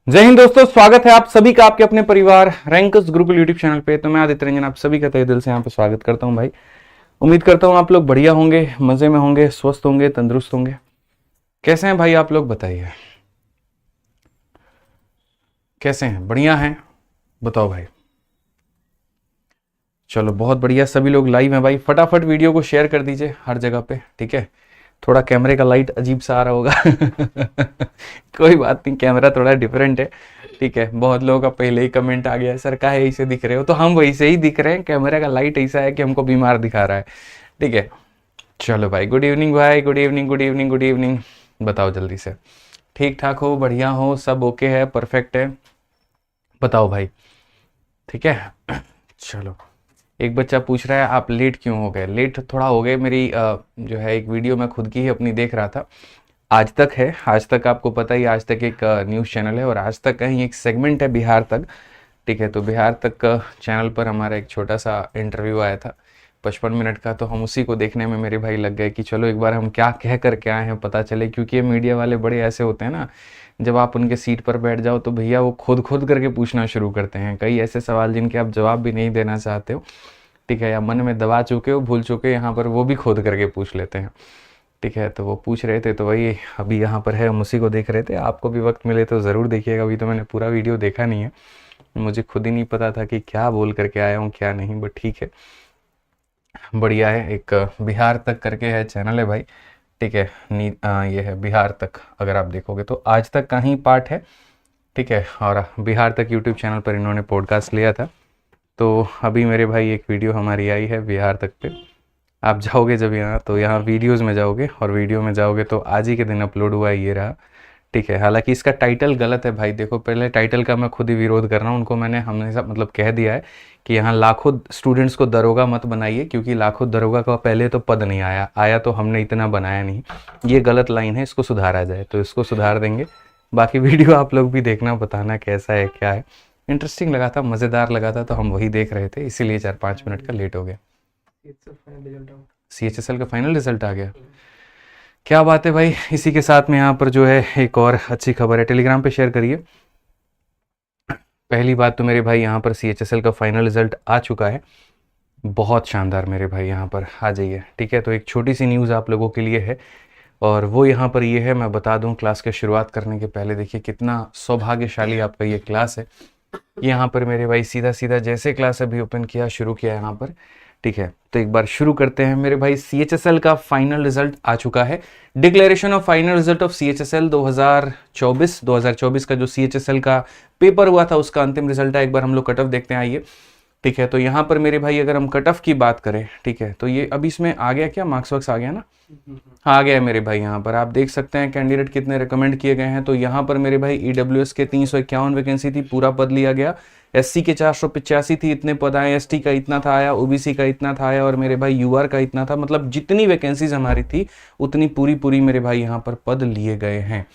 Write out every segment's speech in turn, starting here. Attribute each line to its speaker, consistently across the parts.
Speaker 1: जय हिंद दोस्तों, स्वागत है आप सभी का आपके अपने परिवार रैंकर्स गुरुकुल यूट्यूब चैनल पे। तो मैं आदित्य रंजन आप सभी का तहे दिल से यहाँ पे स्वागत करता हूँ भाई। उम्मीद करता हूँ आप लोग बढ़िया होंगे, मजे में होंगे, स्वस्थ होंगे, तंदुरुस्त होंगे। कैसे हैं भाई आप लोग, बताइए कैसे हैं? बढ़िया हैं? बताओ भाई। चलो बहुत बढ़िया, सभी लोग लाइव हैं भाई। फटाफट वीडियो को शेयर कर दीजिए हर जगह पे, ठीक है। थोड़ा कैमरे का लाइट अजीब सा आ रहा होगा कोई बात नहीं, कैमरा थोड़ा डिफरेंट है, ठीक है। बहुत लोगों का पहले ही कमेंट आ गया है, सर काहे ऐसे दिख रहे हो, तो हम वैसे ही दिख रहे हैं। कैमरे का लाइट ऐसा है कि हमको बीमार दिखा रहा है, ठीक है। चलो भाई, गुड इवनिंग भाई, good evening good evening good evening. बताओ जल्दी से, ठीक ठाक हो, बढ़िया हो, सब ओके है, परफेक्ट है? बताओ भाई, ठीक है। चलो, एक बच्चा पूछ रहा है आप लेट क्यों हो गए। लेट थोड़ा हो गए, मेरी जो है एक वीडियो मैं खुद की ही अपनी देख रहा था। आज तक है, आज तक आपको पता ही, आज तक एक न्यूज़ चैनल है और आज तक कहीं एक सेगमेंट है बिहार तक, ठीक है। तो बिहार तक चैनल पर हमारा एक छोटा सा इंटरव्यू आया था 55 मिनट का। तो हम उसी को देखने में मेरे भाई लग गए कि चलो एक बार हम क्या कह कर के आए हैं पता चले। क्योंकि ये मीडिया वाले बड़े ऐसे होते हैं ना, जब आप उनके सीट पर बैठ जाओ तो भैया वो खुद खुद करके पूछना शुरू करते हैं कई ऐसे सवाल जिनके आप जवाब भी नहीं देना चाहते हो, ठीक है, या मन में दबा चुके हो, भूल चुके हो, यहाँ पर वो भी खोद करके पूछ लेते हैं, ठीक है। तो वो पूछ रहे थे, तो वही अभी यहाँ पर है, हम उसी को देख रहे थे। आपको भी वक्त मिले तो ज़रूर देखिएगा। अभी तो मैंने पूरा वीडियो देखा नहीं है, मुझे खुद ही नहीं पता था कि क्या बोल करके आया हूँ क्या नहीं, बट ठीक है, बढ़िया है। एक बिहार तक करके है चैनल है भाई, ठीक है। ये है बिहार तक, अगर आप देखोगे तो आज तक का ही पार्ट है, ठीक है। और बिहार तक यूट्यूब चैनल पर इन्होंने पॉडकास्ट लिया था। तो अभी मेरे भाई एक वीडियो हमारी आई है बिहार तक पे। आप जाओगे जब यहाँ, तो यहाँ वीडियोज़ में जाओगे और वीडियो में जाओगे तो आज ही के दिन अपलोड हुआ है, ये रहा, ठीक है। हालांकि इसका टाइटल गलत है भाई। देखो, पहले टाइटल का मैं खुद ही विरोध कर रहा हूँ, उनको मैंने हमेशा मतलब कह दिया है कि यहाँ लाखों स्टूडेंट्स को दरोगा मत बनाइए, क्योंकि लाखों दरोगा का पहले तो पद नहीं आया, आया तो हमने इतना बनाया नहीं। ये गलत लाइन है, इसको सुधारा जाए, तो इसको सुधार देंगे। बाकी वीडियो आप लोग भी देखना, बताना कैसा है क्या है। इंटरेस्टिंग लगा था, मज़ेदार लगा था, तो हम वही देख रहे थे, इसीलिए 4-5 मिनट का लेट हो गया। CHSL का फाइनल रिजल्ट आ गया, क्या बात है भाई। इसी के साथ में यहाँ पर जो है एक और अच्छी खबर है, टेलीग्राम पे शेयर करिए। पहली बात तो मेरे भाई यहाँ पर CHSL का फाइनल रिजल्ट आ चुका है, बहुत शानदार मेरे भाई, यहाँ पर आ जाइए, ठीक है। तो एक छोटी सी न्यूज़ आप लोगों के लिए है, और वो यहाँ पर ये है, मैं बता दूँ क्लास की शुरुआत करने के पहले। देखिए कितना सौभाग्यशाली आपका ये क्लास है। यहाँ पर मेरे भाई सीधा सीधा जैसे क्लास अभी ओपन किया, शुरू किया यहाँ पर, ठीक है। तो एक बार शुरू करते हैं मेरे भाई। CHSL का फाइनल रिजल्ट आ चुका है। Declaration of final result of CHSL 2024 का जो CHSL का पेपर हुआ था उसका अंतिम रिजल्ट है। एक बार हम लोग कट ऑफ देखते हैं, आइए, ठीक है। तो यहाँ पर मेरे भाई अगर हम कट ऑफ की बात करें, ठीक है, तो ये अभी इसमें आ गया क्या, मार्क्स वर्क्स आ गया ना? हाँ आ गया है मेरे भाई। यहाँ पर आप देख सकते हैं कैंडिडेट कितने रिकमेंड किए गए हैं। तो यहाँ पर मेरे भाई EWS के 351 वैकेंसी थी, पूरा पद लिया गया। SC के 485 थी, इतने पद आए। ST का इतना था आया, OBC का इतना था आया, और मेरे भाई UR का इतना था। मतलब जितनी वैकेंसीज हमारी थी उतनी पूरी पूरी मेरे भाई यहाँ पर पद लिए गए हैं,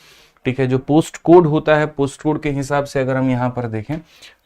Speaker 1: ठीक है। जो पोस्ट कोड होता है, पोस्ट कोड के हिसाब से अगर हम यहाँ पर देखें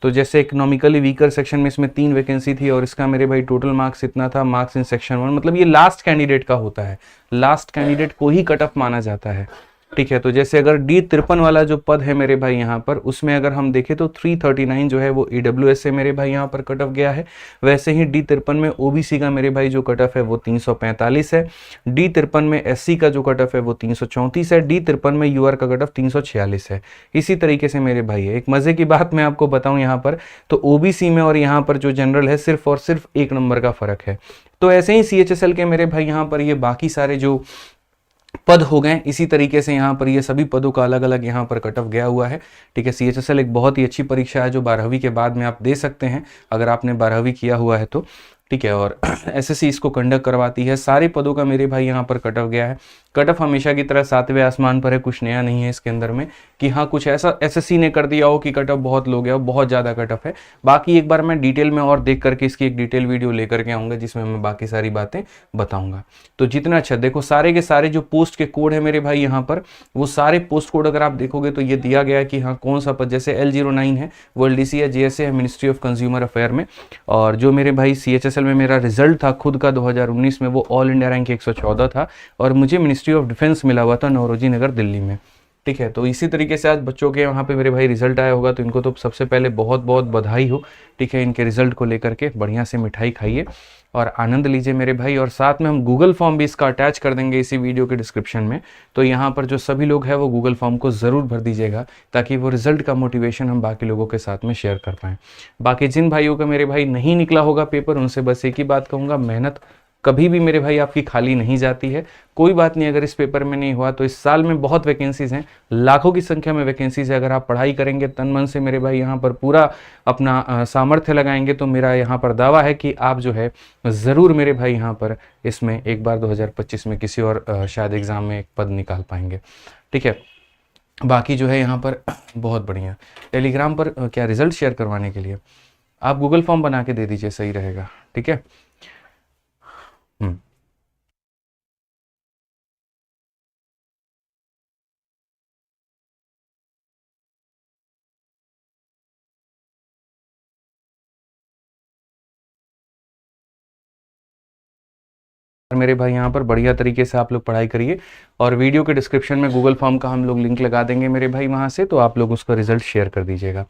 Speaker 1: तो जैसे इकोनॉमिकली वीकर सेक्शन में इसमें 3 वैकेंसी थी और इसका मेरे भाई टोटल मार्क्स इतना था, मार्क्स इन सेक्शन 1, मतलब ये लास्ट कैंडिडेट का होता है, लास्ट कैंडिडेट को ही कट ऑफ माना जाता है, ठीक है। तो जैसे अगर D53 वाला जो पद है मेरे भाई यहाँ पर, उसमें अगर हम देखें तो 339 जो है वो EWS से मेरे भाई यहाँ पर कट ऑफ गया है। वैसे ही D53 में OBC का मेरे भाई जो कट ऑफ है वो 345 है। D53 में SC का जो कट ऑफ है वो 334 है। D53 में UR का कट ऑफ 346 है। इसी तरीके से मेरे भाई है। एक मजे की बात मैं आपको बताऊं यहाँ पर, तो OBC में और यहाँ पर जो जनरल है सिर्फ और सिर्फ 1 नंबर का फर्क है। तो ऐसे ही CHSL के मेरे भाई यहाँ पर ये बाकी सारे जो पद हो गए, इसी तरीके से यहाँ पर ये सभी पदों का अलग अलग यहाँ पर कट ऑफ गया हुआ है, ठीक है। CHSL एक बहुत ही अच्छी परीक्षा है जो 12वीं के बाद में आप दे सकते हैं अगर आपने 12वीं किया हुआ है तो, ठीक है। और SSC इसको कंडक्ट करवाती है। सारे पदों का मेरे भाई यहाँ पर कट ऑफ गया है। कट ऑफ हमेशा की तरह 7वें आसमान पर है, कुछ नया नहीं है इसके अंदर में कि हाँ कुछ ऐसा SSC ने कर दिया हो कि कट ऑफ बहुत लो गया हो, बहुत ज़्यादा कट ऑफ है। बाकी एक बार मैं डिटेल में और देख करके इसकी एक डिटेल वीडियो लेकर के आऊँगा जिसमें मैं बाकी सारी बातें बताऊँगा। तो जितना अच्छा देखो, सारे के सारे जो पोस्ट के कोड है मेरे भाई यहाँ पर, वो सारे पोस्ट कोड अगर आप देखोगे तो ये दिया गया है कि हाँ कौन सा पद, जैसे L09 है वो LDC है, JSA है मिनिस्ट्री ऑफ कंज्यूमर अफेयर में। और जो मेरे भाई CHSL में मेरा रिजल्ट था खुद का 2019 में, वो ऑल इंडिया रैंक 114 था और मुझे मिनिस्ट्री ऑफ डिफेंस मिला हुआ था नौरोजी नगर दिल्ली में, ठीक है, तो इसी तरीके से आज बच्चों के वहाँ पे मेरे भाई रिजल्ट आया होगा, तो इनको तो सबसे पहले बहुत बहुत बधाई हो। ठीक है, इनके रिजल्ट को लेकर के बढ़िया से मिठाई खाइए और आनंद लीजिए मेरे भाई। और साथ में हम गूगल फॉर्म भी इसका अटैच कर देंगे इसी वीडियो के डिस्क्रिप्शन में, तो यहाँ पर जो सभी लोग हैं वो गूगल फॉर्म को ज़रूर भर दीजिएगा, ताकि वो रिजल्ट का मोटिवेशन हम बाकी लोगों के साथ में शेयर कर पाएँ। बाकी जिन भाइयों का मेरे भाई नहीं निकला होगा पेपर, उनसे बस एक ही बात कहूँगा, मेहनत कभी भी मेरे भाई आपकी खाली नहीं जाती है। कोई बात नहीं, अगर इस पेपर में नहीं हुआ तो इस साल में बहुत वैकेंसीज हैं, लाखों की संख्या में वैकेंसीज है। अगर आप पढ़ाई करेंगे तन मन से मेरे भाई, यहाँ पर पूरा अपना सामर्थ्य लगाएंगे, तो मेरा यहाँ पर दावा है कि आप जो है ज़रूर मेरे भाई यहाँ पर इसमें एक बार 2025 में किसी और शायद एग्ज़ाम में एक पद निकाल पाएंगे। ठीक है, बाकी जो है यहाँ पर बहुत बढ़िया। टेलीग्राम पर क्या रिजल्ट शेयर करवाने के लिए आप गूगल फॉर्म बना के दे दीजिए, सही रहेगा। ठीक है। हम्म। मेरे भाई यहाँ पर बढ़िया तरीके से आप लोग पढ़ाई करिए, और वीडियो के डिस्क्रिप्शन में गूगल फॉर्म का हम लोग लिंक लगा देंगे मेरे भाई वहाँ से, तो आप लोग उसका रिजल्ट शेयर कर दीजिएगा।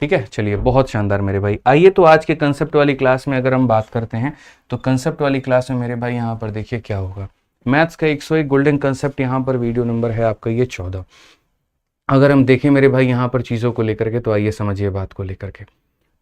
Speaker 1: ठीक है, चलिए बहुत शानदार मेरे भाई। आइए तो आज के कंसेप्ट वाली क्लास में अगर हम बात करते हैं, तो कंसेप्ट वाली क्लास में मेरे भाई यहाँ पर देखिए क्या होगा। मैथ्स का 101 गोल्डन कंसेप्ट, यहाँ पर वीडियो नंबर है आपका ये 14। अगर हम देखें मेरे भाई यहाँ पर चीज़ों को लेकर के, तो आइए समझिए बात को लेकर के।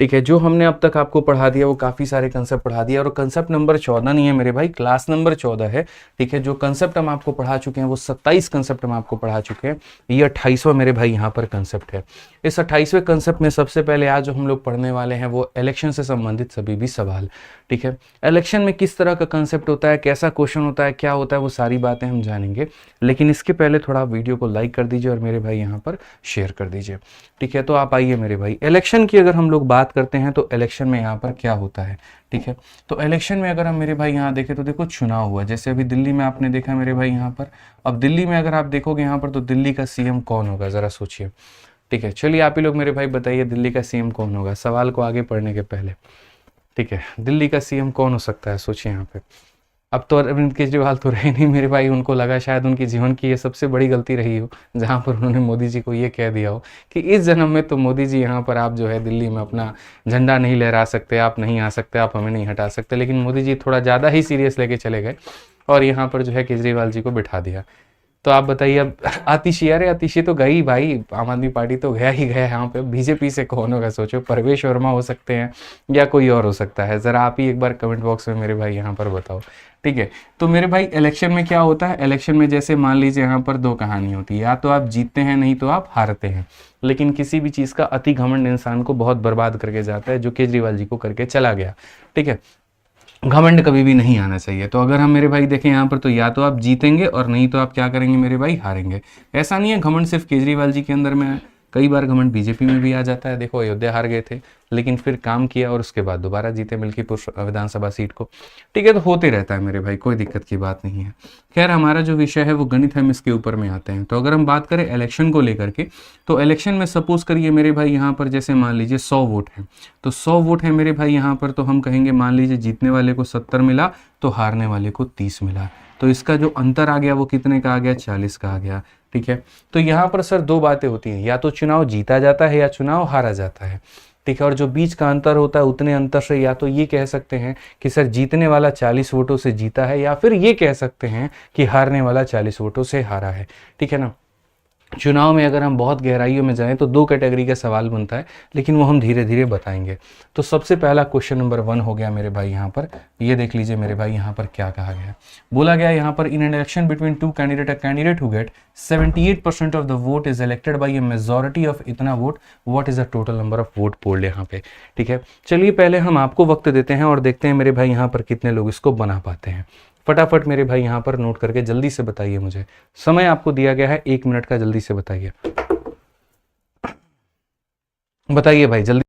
Speaker 1: ठीक है, जो हमने अब तक आपको पढ़ा दिया वो काफ़ी सारे कंसेप्ट पढ़ा दिया, और कंसेप्ट नंबर 14 नहीं है मेरे भाई, क्लास नंबर 14 है। ठीक है, जो कंसेप्ट हम आपको पढ़ा चुके हैं वो 27 कंसेप्ट हम आपको पढ़ा चुके हैं। ये 28वां मेरे भाई यहाँ पर कंसेप्ट है। इस 28वें कंसेप्ट में सबसे पहले आज जो हम लोग पढ़ने वाले हैं वो इलेक्शन से संबंधित सभी भी सवाल। ठीक है, इलेक्शन में किस तरह का कंसेप्ट होता है, कैसा क्वेश्चन होता है, क्या होता है, वो सारी बातें हम जानेंगे। लेकिन इसके पहले थोड़ा वीडियो को लाइक कर दीजिए और मेरे भाई यहाँ पर शेयर कर दीजिए। ठीक है, तो आप आइए मेरे भाई, इलेक्शन की अगर हम लोग बात करते हैं तो इलेक्शन में यहाँ पर क्या होता है। ठीक है, तो इलेक्शन में अगर हम मेरे भाई यहाँ देखें तो देखो चुनाव हुआ, जैसे अभी दिल्ली में आपने देखा मेरे भाई यहाँ पर। अब दिल्ली में अगर आप देखोगे यहाँ पर, तो दिल्ली का सीएम कौन होगा, ज़रा सोचिए। ठीक है, चलिए आप ही लोग मेरे भाई बताइए दिल्ली का सीएम कौन होगा, सवाल को आगे पढ़ने के पहले। ठीक है, दिल्ली का सीएम कौन हो सकता है, सोचिए यहाँ पे। अब तो अरविंद केजरीवाल तो रहे नहीं मेरे भाई, उनको लगा शायद उनकी जीवन की ये सबसे बड़ी गलती रही हो, जहाँ पर उन्होंने मोदी जी को ये कह दिया हो कि इस जन्म में तो मोदी जी यहाँ पर आप जो है दिल्ली में अपना झंडा नहीं लहरा सकते, आप नहीं आ सकते, आप हमें नहीं हटा सकते। लेकिन मोदी जी थोड़ा ज़्यादा ही सीरियस लेके चले गए और यहाँ पर जो है केजरीवाल जी को बिठा दिया। तो आप बताइए, अब आतिशी, अरे आतिशी तो गई भाई, आम आदमी पार्टी तो गया ही गया। यहाँ पे बीजेपी से कौन होगा, सोचो, परवेश वर्मा हो सकते हैं या कोई और हो सकता है, ज़रा आप ही एक बार कमेंट बॉक्स में मेरे भाई यहाँ पर बताओ। ठीक है, तो मेरे भाई इलेक्शन में क्या होता है, इलेक्शन में जैसे मान लीजिए यहाँ पर दो कहानी होती है, या तो आप जीतते हैं नहीं तो आप हारते हैं। लेकिन किसी भी चीज़ का अति घमंड इंसान को बहुत बर्बाद करके जाता है, जो केजरीवाल जी को करके चला गया। ठीक है, घमंड कभी भी नहीं आना चाहिए। तो अगर हम मेरे भाई देखें यहाँ पर, तो या तो आप जीतेंगे और नहीं तो आप क्या करेंगे मेरे भाई, हारेंगे। ऐसा नहीं है घमंड सिर्फ केजरीवाल जी के अंदर में है, कई बार घमंड बीजेपी में भी आ जाता है। देखो अयोध्या हार गए थे, लेकिन फिर काम किया और उसके बाद दोबारा जीते मिल्कीपुर विधानसभा सीट को। ठीक है, तो होते रहता है मेरे भाई, कोई दिक्कत की बात नहीं है। खैर, हमारा जो विषय है वो गणित है, हम इसके ऊपर में आते हैं। तो अगर हम बात करें इलेक्शन को लेकर के, तो इलेक्शन में सपोज करिए मेरे भाई यहाँ पर, जैसे मान लीजिए 100 वोट हैं, तो 100 वोट है मेरे भाई यहाँ पर, तो हम कहेंगे मान लीजिए जीतने वाले को 70 मिला तो हारने वाले को 30 मिला। तो इसका जो अंतर आ गया वो कितने का आ गया, 40 का आ गया। ठीक है, तो यहाँ पर सर दो बातें होती हैं, या तो चुनाव जीता जाता है या चुनाव हारा जाता है। ठीक है, और जो बीच का अंतर होता है, उतने अंतर से या तो ये कह सकते हैं कि सर जीतने वाला 40 वोटों से जीता है, या फिर ये कह सकते हैं कि हारने वाला 40 वोटों से हारा है। ठीक है ना। चुनाव में अगर हम बहुत गहराइयों में जाएं तो दो कैटेगरी का सवाल बनता है, लेकिन वो हम धीरे धीरे बताएंगे। तो सबसे पहला क्वेश्चन नंबर 1 हो गया मेरे भाई यहाँ पर, ये देख लीजिए मेरे भाई यहाँ पर क्या कहा गया है। बोला गया यहाँ पर, in an election between two candidate, a candidate who get 78% of the vote is elected by a majority of इतना vote, what is the total number of vote polled यहाँ पे। ठीक है, चलिए पहले हम आपको वक्त देते हैं और देखते हैं मेरे भाई यहाँ पर कितने लोग इसको बना पाते हैं। फटाफट मेरे भाई यहाँ पर नोट करके जल्दी से बताइए मुझे, समय आपको दिया गया है 1 मिनट का, जल्दी से बताइए, बताइए भाई जल्दी।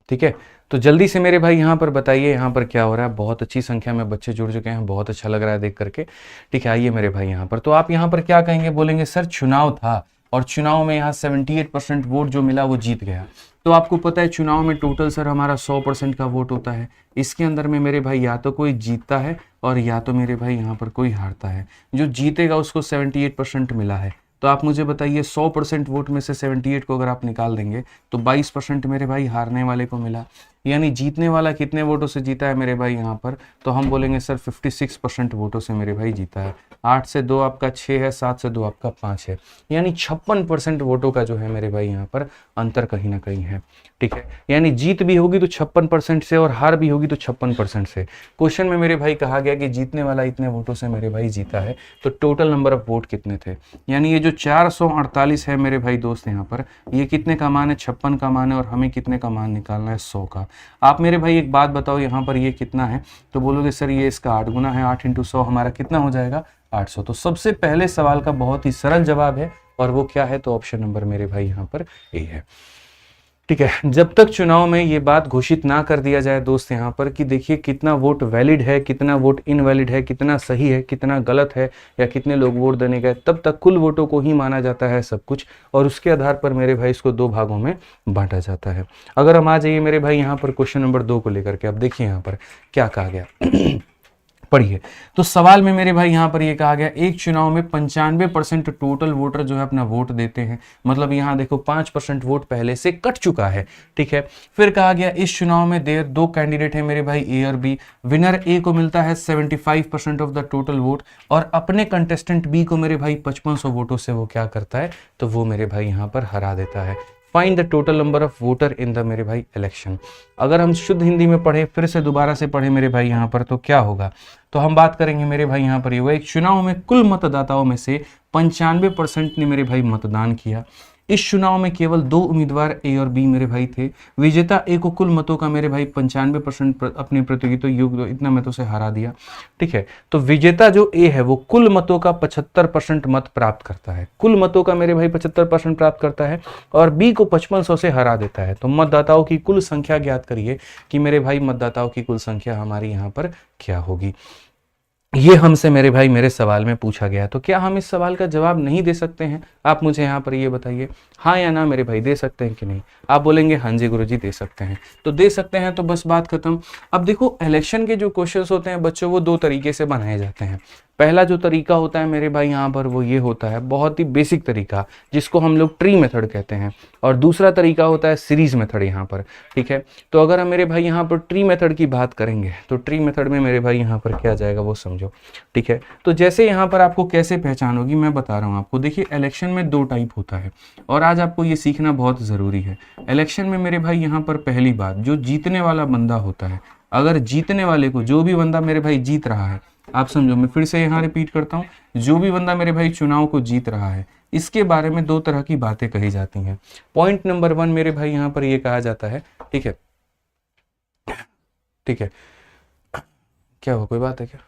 Speaker 1: ठीक है, तो जल्दी से मेरे भाई यहाँ पर बताइए यहाँ पर क्या हो रहा है। बहुत अच्छी संख्या में बच्चे जुड़ चुके हैं, बहुत अच्छा लग रहा है देख करके। ठीक है, आइए मेरे भाई यहाँ पर, तो आप यहाँ पर क्या कहेंगे, बोलेंगे सर चुनाव था और चुनाव में यहाँ 78% वोट जो मिला वो जीत गया। तो आपको पता है चुनाव में टोटल सर हमारा 100% का वोट होता है। इसके अंदर में मेरे भाई या तो कोई जीतता है और या तो मेरे भाई यहाँ पर कोई हारता है। जो जीतेगा उसको 78% मिला है। तो आप मुझे बताइए 100% वोट में से 78 को अगर आप निकाल देंगे तो 22% मेरे भाई हारने वाले को मिला। यानी जीतने वाला कितने वोटों से जीता है मेरे भाई यहाँ पर, तो हम बोलेंगे सर 56% वोटों से मेरे भाई जीता है। 8 से 2 आपका 6 है, 7 से 2 आपका 5 है। यानी 56% वोटों का जो है मेरे भाई यहाँ पर अंतर कहीं ना कहीं है। ठीक है, यानी जीत भी होगी तो 56% से और हार भी होगी तो 56% से। क्वेश्चन में मेरे भाई कहा गया कि जीतने वाला इतने वोटों से मेरे भाई जीता है, तो टोटल नंबर ऑफ वोट कितने थे। यानी ये जो 448 है मेरे भाई दोस्त यहाँ पर, ये कितने का मान है, 56 का मान है, और हमें कितने का मान निकालना है, 100 का। आप मेरे भाई एक बात बताओ, यहाँ पर ये कितना है, तो बोलोगे सर ये इसका 8 गुना है, 8 × 100 हमारा कितना हो जाएगा, 800। तो सबसे पहले सवाल का बहुत ही सरल जवाब है, और वो क्या है, तो ऑप्शन नंबर मेरे भाई यहाँ पर ए है। ठीक है, जब तक चुनाव में ये बात घोषित ना कर दिया जाए दोस्त यहाँ पर कि देखिए कितना वोट वैलिड है, कितना वोट इनवैलिड है, कितना सही है, कितना गलत है, या कितने लोग वोट देने गए, तब तक कुल वोटों को ही माना जाता है सब कुछ, और उसके आधार पर मेरे भाई इसको 2 भागों में बांटा जाता है। अगर हम आ जाइए मेरे भाई यहाँ पर क्वेश्चन नंबर 2 को लेकर के, अब देखिए यहाँ पर क्या कहा गया पढ़िए। तो सवाल में मेरे भाई यहाँ पर ये कहा गया, एक चुनाव में 95% टोटल वोटर जो है अपना वोट देते हैं। मतलब यहाँ देखो 5% वोट पहले से कट चुका है। ठीक है, फिर कहा गया इस चुनाव में 2 कैंडिडेट है मेरे भाई ए और बी। विनर ए को मिलता है 75% ऑफ द टोटल वोट, और अपने कंटेस्टेंट बी को मेरे भाई 5500 वोटों से वो क्या करता है, तो वो मेरे भाई यहाँ पर हरा देता है। Find the total number of voter in the मेरे भाई इलेक्शन। अगर हम शुद्ध हिंदी में पढ़े, फिर से दोबारा से पढ़े मेरे भाई यहाँ पर, तो क्या होगा, तो हम बात करेंगे मेरे भाई यहाँ पर ये हुआ, एक चुनाव में कुल मतदाताओं में से 95% ने मेरे भाई मतदान किया। इस चुनाव में केवल 2 उम्मीदवार ए और बी मेरे भाई थे। विजेता ए को कुल मतों का मेरे भाई 95% अपने प्रतियोगिता युग इतना मतों से हरा दिया। ठीक है, तो विजेता जो ए है वो कुल मतों का 75% मत प्राप्त करता है, कुल मतों का मेरे भाई 75% प्राप्त करता है, और बी को 5500 से हरा देता है। तो मतदाताओं की कुल संख्या ज्ञात करिए कि मेरे भाई मतदाताओं की कुल संख्या हमारी यहाँ पर क्या होगी। ये हमसे मेरे भाई मेरे सवाल में पूछा गया, तो क्या हम इस सवाल का जवाब नहीं दे सकते हैं? आप मुझे यहाँ पर ये बताइए, हाँ या ना मेरे भाई, दे सकते हैं कि नहीं? आप बोलेंगे हाँ जी गुरुजी दे सकते हैं, तो दे सकते हैं, तो बस बात खत्म। अब देखो इलेक्शन के जो क्वेश्चंस होते हैं बच्चों, वो 2 तरीके से बनाए जाते हैं। पहला जो तरीका होता है मेरे भाई यहाँ पर वो ये होता है, बहुत ही बेसिक तरीका, जिसको हम लोग ट्री मेथड कहते हैं, और दूसरा तरीका होता है सीरीज मेथड यहाँ पर। ठीक है, तो अगर हम मेरे भाई यहाँ पर ट्री मेथड की बात करेंगे, तो ट्री मेथड में मेरे भाई यहाँ पर क्या जाएगा वो समझो। ठीक है, तो जैसे यहाँ पर आपको कैसे पहचान होगी मैं बता रहा हूँ आपको। देखिए इलेक्शन में 2 टाइप होता है, और आज आपको ये सीखना बहुत ज़रूरी है। इलेक्शन में मेरे भाई यहाँ पर पहली बात, जो जीतने वाला बंदा होता है, अगर जीतने वाले को, जो भी बंदा मेरे भाई जीत रहा है, आप समझो, मैं फिर से यहाँ रिपीट करता हूँ, जो भी बंदा मेरे भाई चुनाव को जीत रहा है, इसके बारे में 2 तरह की बातें कही जाती हैं। पॉइंट नंबर 1 मेरे भाई यहाँ पर ये कहा जाता है, ठीक है, ठीक है, क्या हुआ, कोई बात है क्या?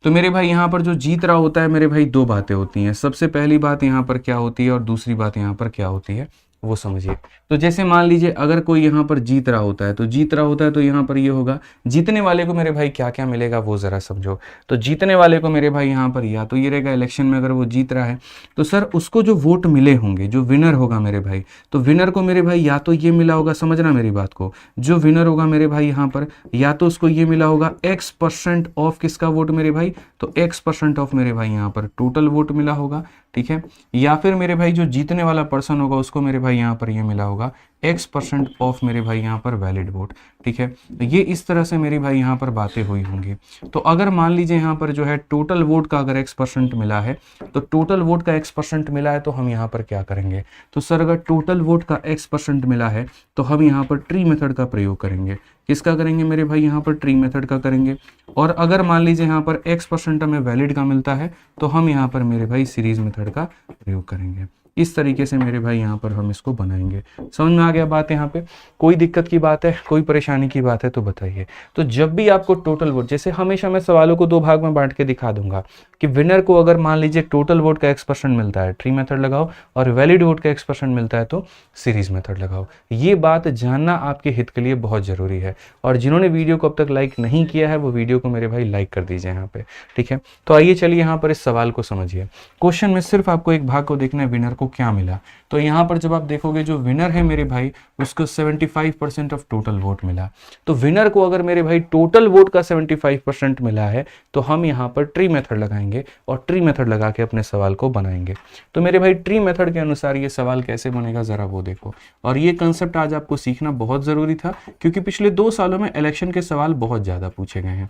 Speaker 1: तो मेरे भाई यहाँ पर जो जीत रहा होता है मेरे भाई, 2 बातें होती हैं। सबसे पहली बात यहाँ पर क्या होती है, और दूसरी बात यहाँ पर क्या होती है वो समझिए। तो जैसे मान लीजिए अगर कोई यहाँ पर जीत रहा होता है, तो जीत रहा होता है तो यहाँ पर ये होगा, जीतने वाले को मेरे भाई क्या क्या मिलेगा वो ज़रा समझो। तो जीतने वाले को मेरे भाई यहाँ पर या तो ये रहेगा, इलेक्शन में अगर वो जीत रहा है तो सर उसको जो वोट मिले होंगे, जो विनर होगा मेरे भाई, तो विनर को मेरे भाई या तो ये मिला होगा, समझना मेरी बात को, जो विनर होगा मेरे भाई यहाँ पर, या तो उसको ये मिला होगा X% ऑफ किसका वोट मेरे भाई, तो X% ऑफ मेरे भाई यहाँ पर टोटल वोट मिला होगा। ठीक है, या फिर मेरे भाई जो जीतने वाला पर्सन होगा उसको मेरे भाई यहाँ पर ये मिला होगा X% ऑफ मेरे भाई यहाँ पर वैलिड वोट। ठीक है, तो ये इस तरह से मेरे भाई यहाँ पर बातें हुई होंगी। तो अगर मान लीजिए यहाँ पर जो है टोटल वोट का अगर X% मिला है, तो टोटल वोट का X% मिला है, तो हम यहाँ पर क्या करेंगे, तो सर अगर टोटल वोट का X% मिला है तो हम यहाँ पर ट्री मेथड का प्रयोग करेंगे। किसका करेंगे मेरे भाई, यहाँ पर ट्री मेथड का करेंगे। और अगर मान लीजिए यहाँ पर X% हमें वैलिड का मिलता है, तो हम यहाँ पर मेरे भाई सीरीज मेथड का प्रयोग करेंगे। इस तरीके से मेरे भाई यहाँ पर हम इसको बनाएंगे। समझ में आ गया बात? यहाँ पे कोई दिक्कत की बात है, कोई परेशानी की बात है तो बताइए। तो जब भी आपको टोटल वोट, जैसे हमेशा मैं सवालों को दो भाग में बांट के दिखा दूंगा कि विनर को अगर मान लीजिए टोटल वोट का x% मिलता है, ट्री मेथड लगाओ, और वैलिड वोट का x% मिलता है तो सीरीज मेथड लगाओ। ये बात जानना आपके हित के लिए बहुत जरूरी है। और जिन्होंने वीडियो को अब तक लाइक नहीं किया है वो वीडियो को मेरे भाई लाइक कर दीजिए यहाँ पे, ठीक है। तो आइए चलिए यहाँ पर इस सवाल को समझिए। क्वेश्चन में सिर्फ आपको एक भाग को देखना है, विनर को क्या मिला। तो यहाँ पर जब आप देखोगे जो विनर है मेरे भाई उसको 75% ऑफ टोटल वोट मिला। तो विनर को अगर मेरे भाई टोटल वोट का 75% मिला है तो हम यहाँ पर ट्री मेथड लगाएंगे और ट्री मेथड लगा के अपने सवाल को बनाएंगे। तो मेरे भाई ट्री मेथड के अनुसार ये सवाल कैसे बनेगा जरा वो देखो। और ये कंसेप्ट आज आपको सीखना बहुत जरूरी था क्योंकि पिछले 2 सालों में इलेक्शन के सवाल बहुत ज्यादा पूछे गए हैं।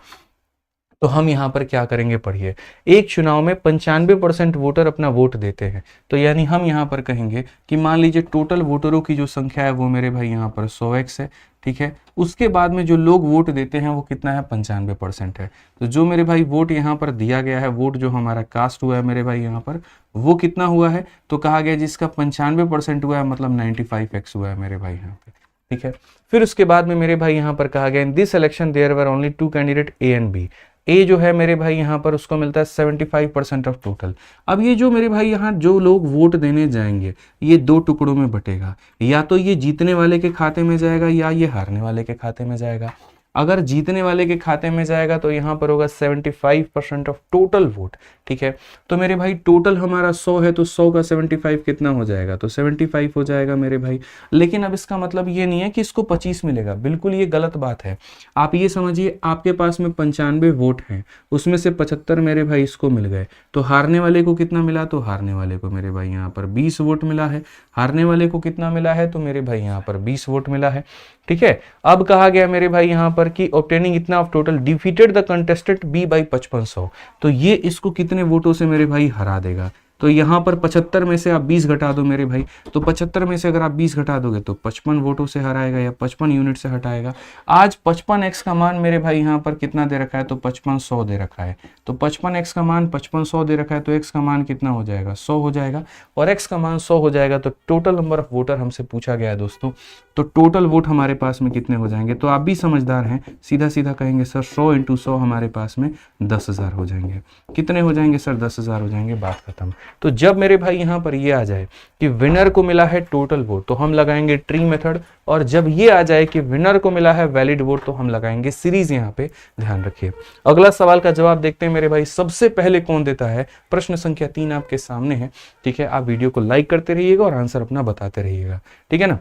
Speaker 1: तो हम यहाँ पर क्या करेंगे पढ़िए। एक चुनाव में 95% वोटर अपना वोट देते हैं। तो यानी हम यहाँ पर कहेंगे कि मान लीजिए टोटल वोटरों की जो संख्या है वो मेरे भाई यहाँ पर 100x है, ठीक है। उसके बाद में जो लोग वोट देते हैं वो कितना है, 95% है। तो जो मेरे भाई वोट यहाँ पर दिया गया है, वोट जो हमारा कास्ट हुआ है मेरे भाई यहाँ पर, वो कितना हुआ है, तो कहा गया जिसका 95% हुआ है मतलब 95x हुआ है मेरे भाई यहाँ पे, ठीक है। फिर उसके बाद में मेरे भाई यहाँ पर कहा गया in this election there were only 2 candidate A and B. A जो है मेरे भाई यहाँ पर उसको मिलता है 75% ऑफ टोटल। अब ये जो मेरे भाई यहाँ जो लोग वोट देने जाएंगे ये 2 टुकड़ों में बटेगा, या तो ये जीतने वाले के खाते में जाएगा या ये हारने वाले के खाते में जाएगा। अगर जीतने वाले के खाते में जाएगा तो यहाँ पर होगा 75% ऑफ टोटल वोट, ठीक है। तो मेरे भाई टोटल हमारा 100 है तो 100 का 75 कितना हो जाएगा, तो 75 हो जाएगा मेरे भाई। लेकिन अब इसका मतलब ये नहीं है कि इसको 25 मिलेगा, बिल्कुल ये गलत बात है। आप ये समझिए आपके पास में 95 वोट हैं, उसमें से 75 मेरे भाई इसको मिल गए, तो हारने वाले को कितना मिला, तो हारने वाले को मेरे भाई यहाँ पर 20 वोट मिला है। हारने वाले को कितना मिला है, तो मेरे भाई यहाँ पर 20 वोट मिला है, ठीक है। अब कहा गया मेरे भाई यहाँ पर कि ऑब्टेनिंग इतना of total defeated the contestant B by 5500। तो ये इसको कितने वोटों से मेरे भाई हरा देगा। तो यहाँ पर 75 में से आप 20 घटा दो मेरे भाई, तो 75 में से अगर आप 20 घटा दोगे तो 55 वोटों से हराएगा या 55 यूनिट से हटाएगा। आज 55x का मान मेरे भाई यहाँ पर कितना दे रखा है, तो 5500 दे रखा है। तो 55x का मान 5500 दे रखा है तो x का मान कितना हो जाएगा, 100 हो जाएगा। और x का मान 100 हो जाएगा तो टोटल नंबर ऑफ वोटर हमसे पूछा गया है दोस्तों, तो टोटल वोट हमारे पास में कितने हो जाएंगे। तो आप भी समझदार हैं, सीधा सीधा कहेंगे सर 100 × 100 हमारे पास में 10,000 हो जाएंगे। कितने हो जाएंगे सर, 10,000 हो जाएंगे, बात खत्म। तो जब मेरे भाई यहाँ पर ये आ जाए कि विनर को मिला है टोटल वोट तो हम लगाएंगे ट्री मेथड, और जब ये आ जाए कि विनर को मिला है वैलिड वोट तो हम लगाएंगे सीरीज। यहाँ पे ध्यान रखिए। अगला सवाल का जवाब देखते हैं मेरे भाई, सबसे पहले कौन देता है। प्रश्न संख्या 3 आपके सामने है, ठीक है। आप वीडियो को लाइक करते रहिएगा और आंसर अपना बताते रहिएगा, ठीक है ना।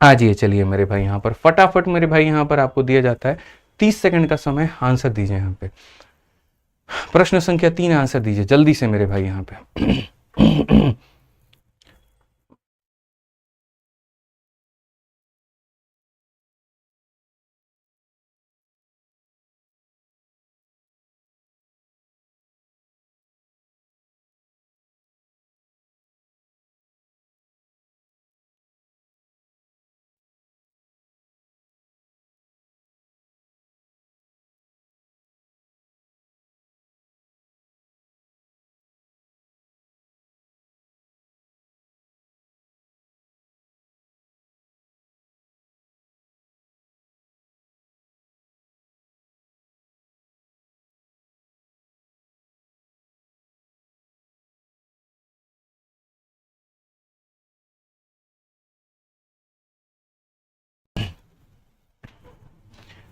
Speaker 1: आ जाइए चलिए मेरे भाई यहाँ पर फटाफट मेरे भाई यहाँ पर आपको दिया जाता है 30 सेकंड का समय, आंसर दीजिए यहाँ पे। प्रश्न संख्या 3 आंसर दीजिए जल्दी से मेरे भाई यहाँ पे।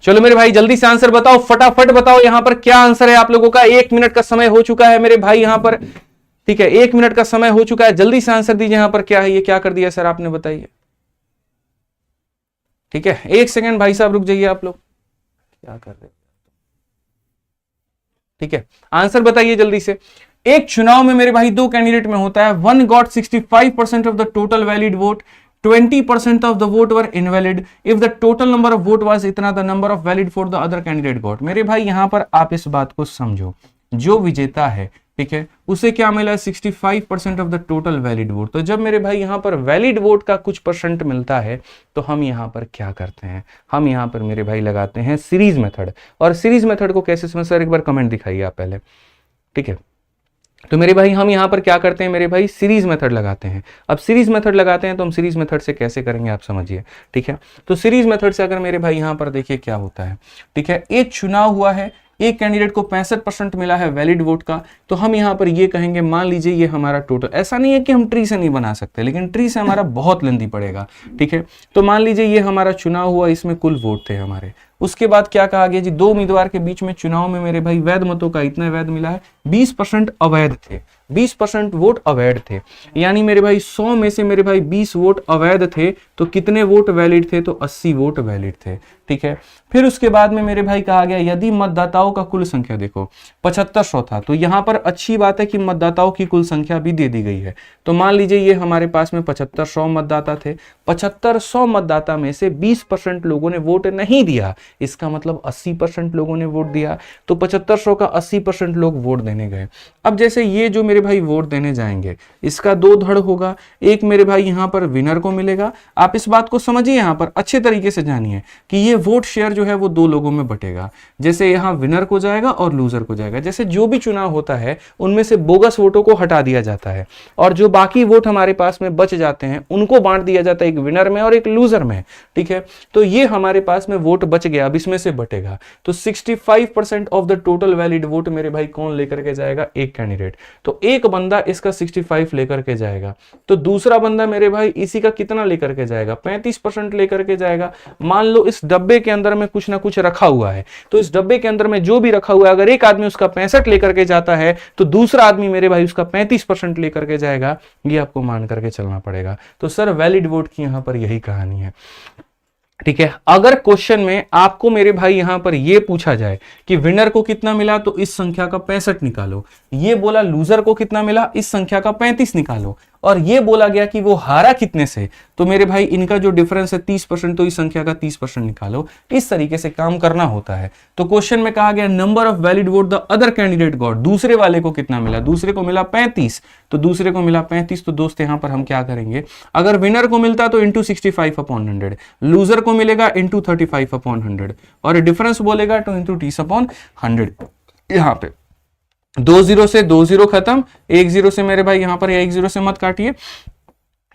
Speaker 1: चलो मेरे भाई जल्दी से आंसर बताओ, फटाफट बताओ यहाँ पर क्या आंसर है आप लोगों का। 1 मिनट का समय हो चुका है मेरे भाई यहाँ पर, ठीक है। 1 मिनट का समय हो चुका है, जल्दी से आंसर दीजिए यहाँ पर। क्या है ये, क्या कर दिया सर आपने, बताइए, ठीक है। 1 सेकंड भाई साहब रुक जाइए, आप लोग क्या कर रहे हैं, ठीक है। आंसर बताइए जल्दी से। एक चुनाव में मेरे भाई 2 कैंडिडेट में होता है, one got 65% of the total valid vote, 20% of the vote were invalid. If the total number of vote was इतना, the number of valid for the other candidate got. मेरे भाई यहाँ पर आप इस बात को समझो, जो विजेता है, ठीक है, उसे क्या मिला, 65% of the total valid vote. तो जब मेरे भाई यहाँ पर वैलिड वोट का कुछ % मिलता है तो हम यहाँ पर क्या करते हैं, हम यहाँ पर मेरे भाई लगाते हैं सीरीज मेथड। और सीरीज मेथड को कैसे समझ, सर एक बार कमेंट दिखाइए आप पहले, ठीक है। तो मेरे भाई हम यहाँ पर क्या करते हैं मेरे भाई, सीरीज मेथड लगाते हैं। अब सीरीज मेथड लगाते हैं तो हम सीरीज मेथड से कैसे करेंगे आप समझिए, ठीक है। तो सीरीज मेथड से अगर मेरे भाई यहाँ पर देखिए क्या होता है, ठीक है, एक चुनाव हुआ है, एक कैंडिडेट को 65% मिला है वैलिड वोट का, तो हम यहाँ पर ये कहेंगे, मान लीजिए ये हमारा टोटल, ऐसा नहीं है कि हम ट्री से नहीं बना सकते, लेकिन ट्री से हमारा बहुत लेंदी पड़ेगा, ठीक है। तो मान लीजिए ये हमारा चुनाव हुआ, इसमें कुल वोट थे हमारे। उसके बाद क्या कहा गया जी, दो उम्मीदवार के बीच में चुनाव में मेरे भाई वैध मतों का इतना वैध मिला है, 20% अवैध थे, 20% वोट अवैध थे। यानी मेरे भाई 100 में से मेरे भाई 20 वोट अवैध थे, तो कितने वोट वैलिड थे, तो 80 वोट वैलिड थे, ठीक है। फिर उसके बाद में मेरे भाई कहा गया, यदि मतदाताओं का कुल संख्या देखो 7500 था, तो यहां पर अच्छी बात है कि मतदाताओं की कुल संख्या भी दे दी गई है। तो मान लीजिए ये हमारे पास में 7500 मतदाता थे, 7500 मतदाता में से 20% लोगों ने वोट नहीं दिया, इसका मतलब 80% लोगों ने वोट दिया, तो 7500 का 80% लोग वोट देने गए। अब जैसे ये जो मेरे भाई वोट देने जाएंगे, इसका दो धड़ होगा, एक मेरे भाई यहां पर विनर को मिलेगा। आप इस बात को समझिए, यहां पर अच्छे तरीके से जानिए कि ये वोट शेयर जो है वो दो लोगों में बटेगा। जैसे यहां विनर को जाएगा और लूजर को जाएगा। जैसे जो भी चुनाव होता है उनमें से बोगस वोटों को हटा दिया जाता है, और जो बाकी वोट हमारे पास में बच जाते हैं उनको बांट दिया जाता है, एक विनर में और एक लूजर में, ठीक है। तो ये हमारे पास में वोट बच गया, अब इसमें से बटेगा। तो 65% of the total valid vote मेरे भाई कौन लेकर के जाएगा, एक कैंडिडेट। तो एक बंदा इसका 65 लेकर के जाएगा, तो दूसरा बंदा मेरे भाई इसी का कितना लेकर के जाएगा, 35% लेकर के जाएगा। मान लो इस डब्बे के अंदर में कुछ ना कुछ रखा हुआ है, तो इस डब्बे के अंदर में जो भी रखा हुआ है, अगर एक आदमी उसका 65 लेकर के जाता है, तो दूसरा आदमी मेरे भाई उसका 35% लेकर के जाएगा। ये आपको मान करके चलना पड़ेगा। तो सर वैलिड वोट की यहां पर यही कहानी है, ठीक है। अगर क्वेश्चन में आपको मेरे भाई यहां पर यह पूछा जाए कि विनर को कितना मिला, तो इस संख्या का 65 निकालो, ये बोला लूजर को कितना मिला, इस संख्या का 35 निकालो, और ये बोला गया कि वो हारा कितने से, तो मेरे भाई इनका जो डिफरेंस है 30%, तो इस संख्या का 30% निकालो। इस तरीके से काम करना होता है। तो क्वेश्चन में कहा गया number of valid vote the other candidate got, दूसरे वाले को कितना मिला, दूसरे को मिला 35, तो दूसरे को मिला 35। तो दोस्त यहां पर हम क्या करेंगे, अगर विनर को मिलता तो इंटू 65/100, लूजर को मिलेगा इंटू 35/100, और डिफरेंस बोलेगा तो इंटू 30/100। यहां पे 2 0 से 2 0 खत्म, 1 0 से मेरे भाई यहां पर, या 1 0 से मत काटिए,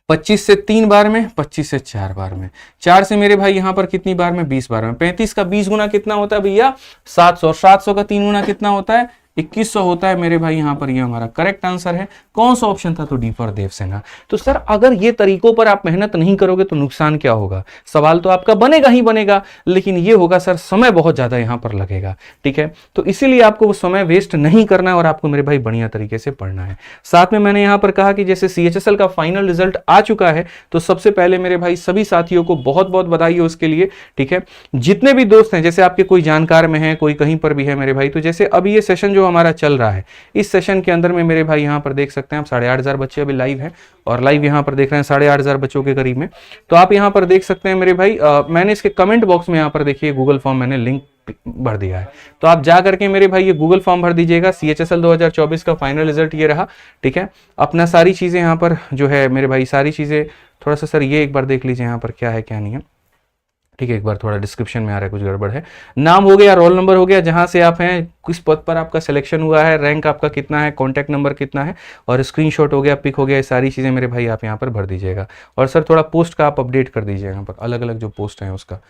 Speaker 1: 25 से 3 बार में, 25 से 4 बार में, 4 से मेरे भाई यहां पर कितनी बार में, 20 बार में। 35 का 20 गुना कितना होता है भैया, 700, 700 का 3 गुना कितना होता है, 2100 होता है मेरे भाई। यहां पर ये हमारा करेक्ट आंसर है। कौन सा ऑप्शन था, तो डी फॉर देवसेना। तो सर अगर ये तरीकों पर आप मेहनत नहीं करोगे तो नुकसान क्या होगा, सवाल तो आपका बनेगा ही बनेगा, लेकिन ये होगा सर समय बहुत ज्यादा यहां पर लगेगा, ठीक है। तो इसीलिए आपको वो समय वेस्ट नहीं करना है, और आपको मेरे भाई बढ़िया तरीके से पढ़ना है। साथ में मैंने यहां पर कहा कि जैसे CHSL का फाइनल रिजल्ट आ चुका है, तो सबसे पहले मेरे भाई सभी साथियों को बहुत बहुत बधाई हो उसके लिए, ठीक है। जितने भी दोस्त हैं, जैसे आपके कोई जानकार में है, कोई कहीं पर भी है मेरे भाई, तो जैसे अभी ये सेशन जो हमारा चल रहा है, इस सेशन के अंदर में मेरे भाई यहां पर देख सकते हैं आप 8500 बच्चे अभी लाइव हैं, और लाइव यहां पर देख रहे हैं 8500 बच्चों के करीब में। तो आप यहां पर देख सकते हैं मेरे भाई, मैंने इसके कमेंट बॉक्स में यहां पर देखिए गूगल फॉर्म मैंने लिंक भर दिया है, तो आप जा करके मेरे भाई ये गूगल फॉर्म भर दीजिएगा। CHSL 2024 का फाइनल रिजल्ट ये रहा, ठीक है। अपना सारी चीजें यहाँ पर जो है मेरे भाई, सारी चीजें थोड़ा सा सर ये एक बार देख लीजिए यहाँ पर क्या है क्या नहीं है, ठीक है। एक बार थोड़ा डिस्क्रिप्शन में आ रहा है कुछ गड़बड़ है, नाम हो गया, रोल नंबर हो गया, जहां से आप हैं, किस पद पर आपका सिलेक्शन हुआ है, रैंक आपका कितना है, कॉन्टैक्ट नंबर कितना है, और स्क्रीनशॉट हो गया, पिक हो गया, ये सारी चीजें मेरे भाई आप यहाँ पर भर दीजिएगा। और सर थोड़ा पोस्ट का आप अपडेट कर दीजिए यहाँ पर, अलग अलग जो पोस्ट है उसका,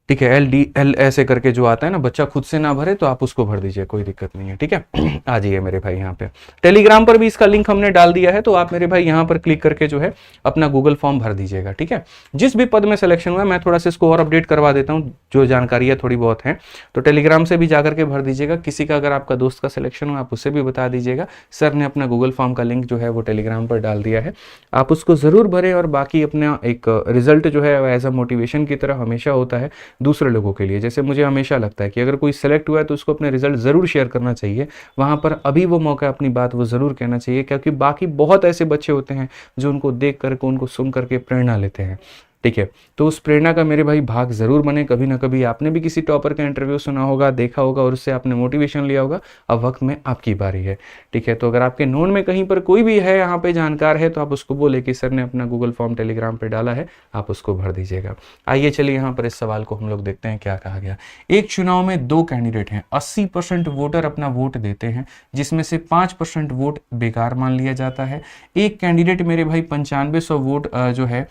Speaker 1: ठीक है। LDL ऐसे करके जो आता है ना, बच्चा खुद से ना भरे तो आप उसको भर दीजिए, कोई दिक्कत नहीं है, ठीक है। आ जाइए मेरे भाई यहाँ पे, टेलीग्राम पर भी इसका लिंक हमने डाल दिया है, तो आप मेरे भाई यहाँ पर क्लिक करके जो है अपना गूगल फॉर्म भर दीजिएगा, ठीक है। जिस भी पद में सिलेक्शन हुआ, मैं थोड़ा सा इसको और अपडेट करवा देता हूँ, जो जानकारियाँ थोड़ी बहुत हैं, तो टेलीग्राम से भी जाकर के भर दीजिएगा। किसी का अगर आपका दोस्त का सिलेक्शन हुआ, आप उससे भी बता दीजिएगा, सर ने अपना गूगल फॉर्म का लिंक जो है वो टेलीग्राम पर डाल दिया है, आप उसको जरूर भरें। और बाकी अपना एक रिजल्ट जो है एज अ मोटिवेशन की तरह हमेशा होता है दूसरे लोगों के लिए। जैसे मुझे हमेशा लगता है कि अगर कोई सेलेक्ट हुआ है तो उसको अपने रिजल्ट जरूर शेयर करना चाहिए, वहां पर अभी वो मौका, अपनी बात वो जरूर कहना चाहिए, क्योंकि बाकी बहुत ऐसे बच्चे होते हैं जो उनको देख करके, उनको सुन करके प्रेरणा लेते हैं। ठीक है। तो उस प्रेरणा का मेरे भाई भाग जरूर बने। कभी ना कभी आपने भी किसी टॉपर का इंटरव्यू सुना होगा, देखा होगा और उससे आपने मोटिवेशन लिया होगा। अब वक्त में आपकी बारी है, ठीक है। तो अगर आपके नोन में कहीं पर कोई भी है यहाँ पे जानकार है, तो आप उसको बोले कि सर ने अपना गूगल फॉर्म टेलीग्राम पे डाला है, आप उसको भर दीजिएगा। आइए चलिए यहाँ पर इस सवाल को हम लोग देखते हैं क्या कहा गया। एक चुनाव में दो कैंडिडेट हैं, 80% वोटर अपना वोट देते हैं, जिसमें से 5% वोट बेकार मान लिया जाता है। एक कैंडिडेट मेरे भाई 9500 वोट जो है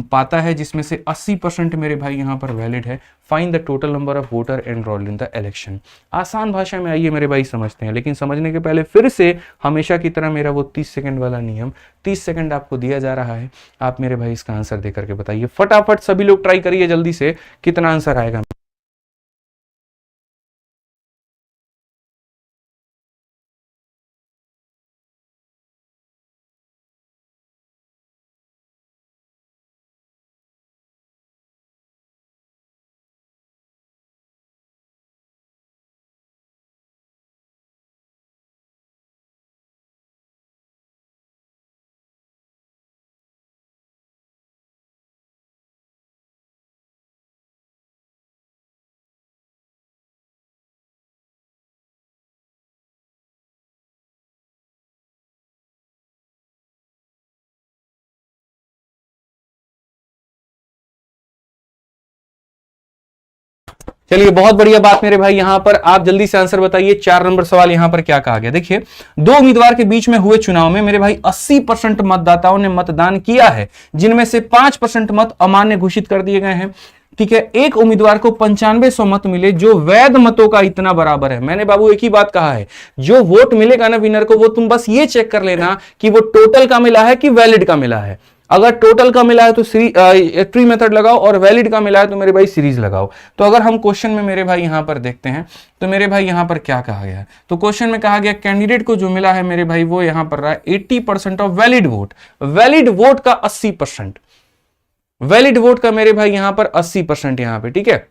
Speaker 1: पाता है, जिसमें से 80% मेरे भाई यहाँ पर वैलिड है। Find the total number of voter enrolled in the election. आसान भाषा में आइए मेरे भाई समझते हैं, लेकिन समझने के पहले फिर से हमेशा की तरह मेरा वो 30 सेकंड वाला नियम, 30 सेकंड आपको दिया जा रहा है। आप मेरे भाई इसका आंसर देकर के बताइए फटाफट। सभी लोग ट्राई करिए जल्दी से, कितना आंसर आएगा। चलिए बहुत बढ़िया बात मेरे भाई। यहां पर आप जल्दी से आंसर बताइए। 4 नंबर सवाल यहां पर क्या कहा गया, देखिए दो उम्मीदवार के बीच में हुए चुनाव में मेरे भाई 80% मतदाताओं ने मतदान किया है, जिनमें से 5% मत अमान्य घोषित कर दिए गए हैं। ठीक है, एक उम्मीदवार को 9500 मत मिले, जो वैध मतों का इतना बराबर है। मैंने बाबू एक ही बात कहा है, जो वोट मिलेगा ना विनर को, वो तुम बस ये चेक कर लेना कि वो टोटल का मिला है कि वैलिड का मिला है। अगर टोटल का मिला है तो ट्री मेथड लगाओ, और वैलिड का मिला है तो मेरे भाई सीरीज लगाओ। तो अगर हम क्वेश्चन में मेरे भाई यहां पर देखते हैं, तो मेरे भाई यहां पर क्या कहा गया है, तो क्वेश्चन में कहा गया कैंडिडेट को जो मिला है मेरे भाई, वो यहां पर रहा 80% of valid vote. Valid vote का 80%, वैलिड वोट का मेरे भाई यहां पर 80% यहां पे, ठीक है,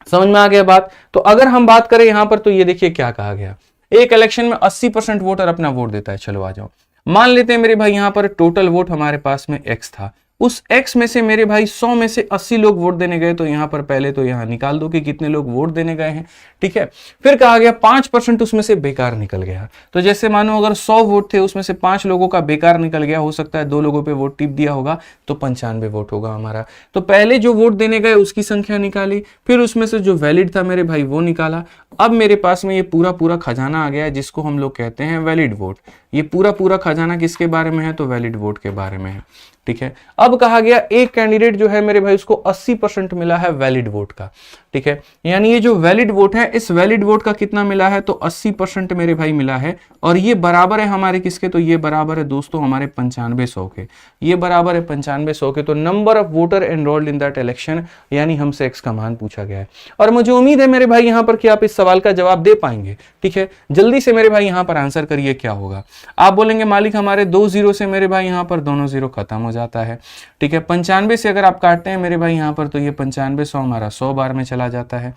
Speaker 1: समझ में आ गया बात। तो अगर हम बात करें यहां पर, तो ये देखिए क्या कहा गया, एक इलेक्शन में 80% वोटर अपना वोट देता है। चलो आ जाओ, मान लेते हैं मेरे भाई यहां पर टोटल वोट हमारे पास में x था, उस x में से मेरे भाई 100 में से 80 लोग वोट देने गए। तो यहां पर पहले तो यहां निकाल दो कि कितने लोग वोट देने गए हैं, ठीक है। फिर कहा गया 5% उसमें से बेकार निकल गया। तो जैसे मानो अगर 100 वोट थे, उसमें से 5 लोगों का बेकार निकल गया, हो सकता है 2 लोगों पे वोट टिप दिया होगा, तो 95 वोट होगा हमारा। तो पहले जो वोट देने गए उसकी संख्या निकाली, फिर उसमें से जो वैलिड था मेरे भाई वो निकाला। अब मेरे पास में ये पूरा पूरा खजाना आ गया है, जिसको हम लोग कहते हैं वैलिड वोट। ये पूरा पूरा खजाना किसके बारे में है, तो वैलिड वोट के बारे में है, ठीक है। अब कहा गया एक कैंडिडेट जो है मेरे भाई, उसको 80% मिला है वैलिड वोट का, ठीक है। यानी ये जो वैलिड वोट है, इस वैलिड वोट का कितना मिला है, तो 80% मेरे भाई मिला है। और ये बराबर है हमारे किसके, तो ये बराबर है दोस्तों हमारे 9500 के। ये बराबर है 9500 के। तो number of voter enrolled in that election, यानी हमसे एक्स का मान पूछा गया है। और मुझे उम्मीद है मेरे भाई यहां पर कि आप इस सवाल का जवाब दे पाएंगे, ठीक है। जल्दी से मेरे भाई यहां पर आंसर करिए क्या होगा। आप बोलेंगे मालिक हमारे 2 0 से मेरे भाई यहां पर दोनों 0 खत्म हो जाता है, ठीक है। 95 से अगर आप काटते हैं मेरे भाई यहां पर, तो ये 9500 हमारा 100 बार में चला जाता है।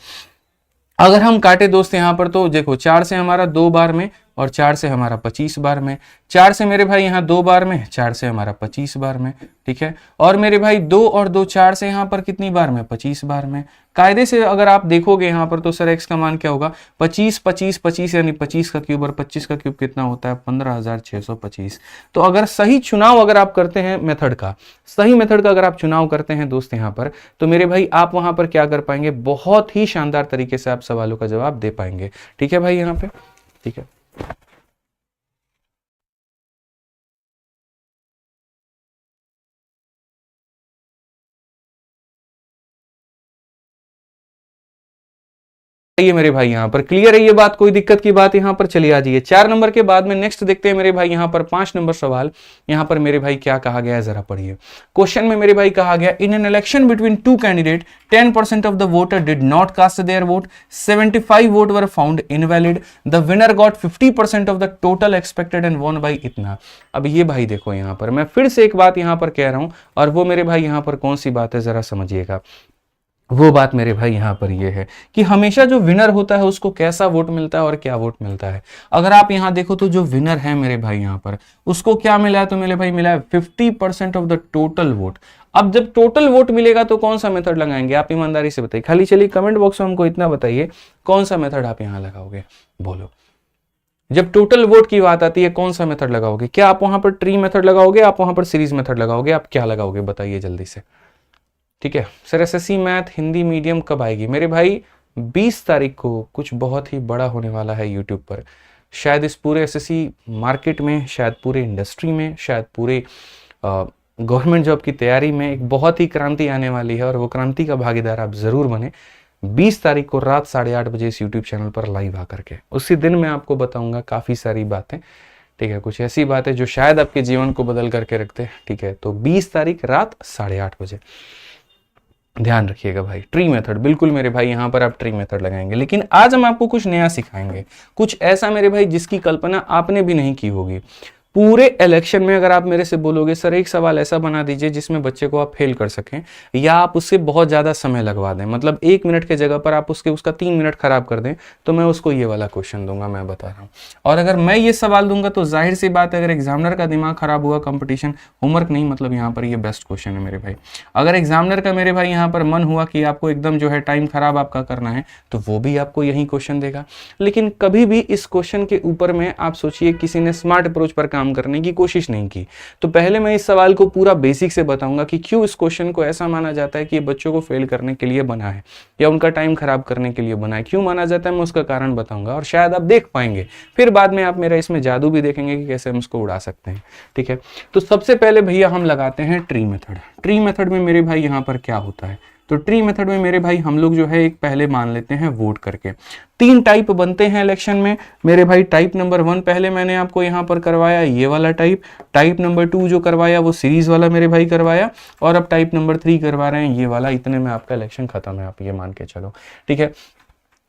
Speaker 1: अगर हम काटे दोस्त यहां पर, तो देखो 4 से हमारा 2 बार में, और 4 से हमारा 25 बार में, 4 से मेरे भाई यहाँ 2 बार में, 4 से हमारा 25 बार में, ठीक है। और मेरे भाई 2 और 2 4 से यहाँ पर कितनी बार में, 25 बार में। कायदे से अगर आप देखोगे यहाँ पर, तो सर एक्स का मान क्या होगा, 25 25 25 यानी 25 का क्यूब, और 25 का क्यूब कितना होता है, 15625। तो अगर सही चुनाव अगर आप करते हैं मेथड का, सही मेथड का अगर आप चुनाव करते हैं दोस्त यहाँ पर, तो मेरे भाई आप वहां पर क्या कर पाएंगे, बहुत ही शानदार तरीके से आप सवालों का जवाब दे पाएंगे, ठीक है भाई यहाँ पे, ठीक है। ये मेरे भाई यहाँ पर क्लियर है ये बात, कोई दिक्कत की बात यहाँ पर, चलिए आ जाइए 4 नंबर के बाद में नेक्स्ट देखते हैं मेरे भाई यहाँ पर 5 नंबर सवाल। यहाँ पर मेरे भाई क्या कहा गया है जरा पढ़िए। क्वेश्चन में मेरे भाई कहा गया, in an election between 2 candidate 10% of the voter did not cast their vote, 75 vote were found invalid, the winner got 50% of the total expected and won by इतना। अब ये भाई देखो यहाँ पर मैं फिर से एक बात यहाँ पर कह रहा हूं, और वो मेरे भाई यहाँ पर कौन सी बात है जरा समझिएगा। वो बात मेरे भाई यहां पर ये है कि हमेशा जो विनर होता है उसको कैसा वोट मिलता है और क्या वोट मिलता है। अगर आप यहां देखो तो जो विनर है मेरे भाई यहां पर, उसको क्या मिला है, तो मेरे भाई मिला है 50% ऑफ द टोटल वोट। अब जब टोटल वोट मिलेगा तो कौन सा मेथड लगाएंगे, आप ईमानदारी से बताइए। खाली चलिए कमेंट बॉक्स में हमको इतना बताइए, कौन सा मेथड आप यहां लगाओगे, बोलो। जब टोटल वोट की बात आती है कौन सा मेथड लगाओगे? क्या आप वहां पर ट्री मेथड लगाओगे, आप वहां पर सीरीज मेथड लगाओगे, आप क्या लगाओगे बताइए जल्दी से। ठीक है sir, SSC math Hindi medium कब आएगी? मेरे भाई 20 तारीख को कुछ बहुत ही बड़ा होने वाला है यूट्यूब पर। शायद इस पूरे एसएससी मार्केट में, शायद पूरे इंडस्ट्री में, शायद पूरे गवर्नमेंट जॉब की तैयारी में एक बहुत ही क्रांति आने वाली है, और वो क्रांति का भागीदार आप जरूर बने। 20 तारीख को रात 8:30 बजे इस यूट्यूब चैनल पर लाइव आकर के उसी दिन मैं आपको बताऊंगा काफ़ी सारी बातें। ठीक है, कुछ ऐसी बातें जो शायद आपके जीवन को बदल करके रखते हैं। ठीक है, तो 20 तारीख रात 8:30 बजे ध्यान रखिएगा भाई। ट्री मेथड, बिल्कुल मेरे भाई यहाँ पर आप ट्री मेथड लगाएंगे। लेकिन आज हम आपको कुछ नया सिखाएंगे, कुछ ऐसा मेरे भाई जिसकी कल्पना आपने भी नहीं की होगी। पूरे इलेक्शन में अगर आप मेरे से बोलोगे सर एक सवाल ऐसा बना दीजिए जिसमें बच्चे को आप फेल कर सकें, या आप उससे बहुत ज़्यादा समय लगवा दें, मतलब 1 मिनट के जगह पर आप उसका 3 मिनट खराब कर दें, तो मैं उसको ये वाला क्वेश्चन दूंगा, मैं बता रहा हूँ। और अगर मैं ये सवाल दूंगा तो जाहिर सी बात है, अगर एग्जामिनर का दिमाग खराब हुआ, कंपटीशन होमवर्क नहीं, मतलब यहाँ पर ये बेस्ट क्वेश्चन है मेरे भाई। अगर एग्जामिनर का मेरे भाई यहाँ पर मन हुआ कि आपको एकदम जो है टाइम खराब आपका करना है, तो वो भी आपको यही क्वेश्चन देगा। लेकिन कभी भी इस क्वेश्चन के ऊपर में आप सोचिए किसी ने स्मार्ट अप्रोच पर काम करने की कोशिश नहीं की। तो पहले मैं इस सवाल को पूरा बेसिक से बताऊंगा कि क्यों इस क्वेश्चन को ऐसा माना जाता है कि ये बच्चों को फेल करने के लिए बना है या उनका टाइम खराब करने के लिए बना है, क्यों माना जाता है, मैं उसका कारण बताऊंगा, और शायद आप देख पाएंगे। फिर बाद में आप मेरा इसमें जादू भी देखेंगे कि कैसे हम इसको उड़ा सकते हैं। ठीक है, तो सबसे पहले भैया हम लगाते हैं ट्री मेथड। ट्री मेथड में मेरे भाई यहाँ पर क्या होता है, तो ट्री मेथड में मेरे भाई हम लोग जो है एक पहले मान लेते हैं वोट करके। 3 टाइप बनते हैं इलेक्शन में मेरे भाई। टाइप नंबर 1 पहले मैंने आपको यहाँ पर करवाया, ये वाला टाइप। टाइप नंबर 2 जो करवाया वो सीरीज वाला मेरे भाई करवाया, और अब टाइप नंबर 3 करवा रहे हैं ये वाला। इतने में आपका इलेक्शन खत्म है, आप ये मान के चलो। ठीक है,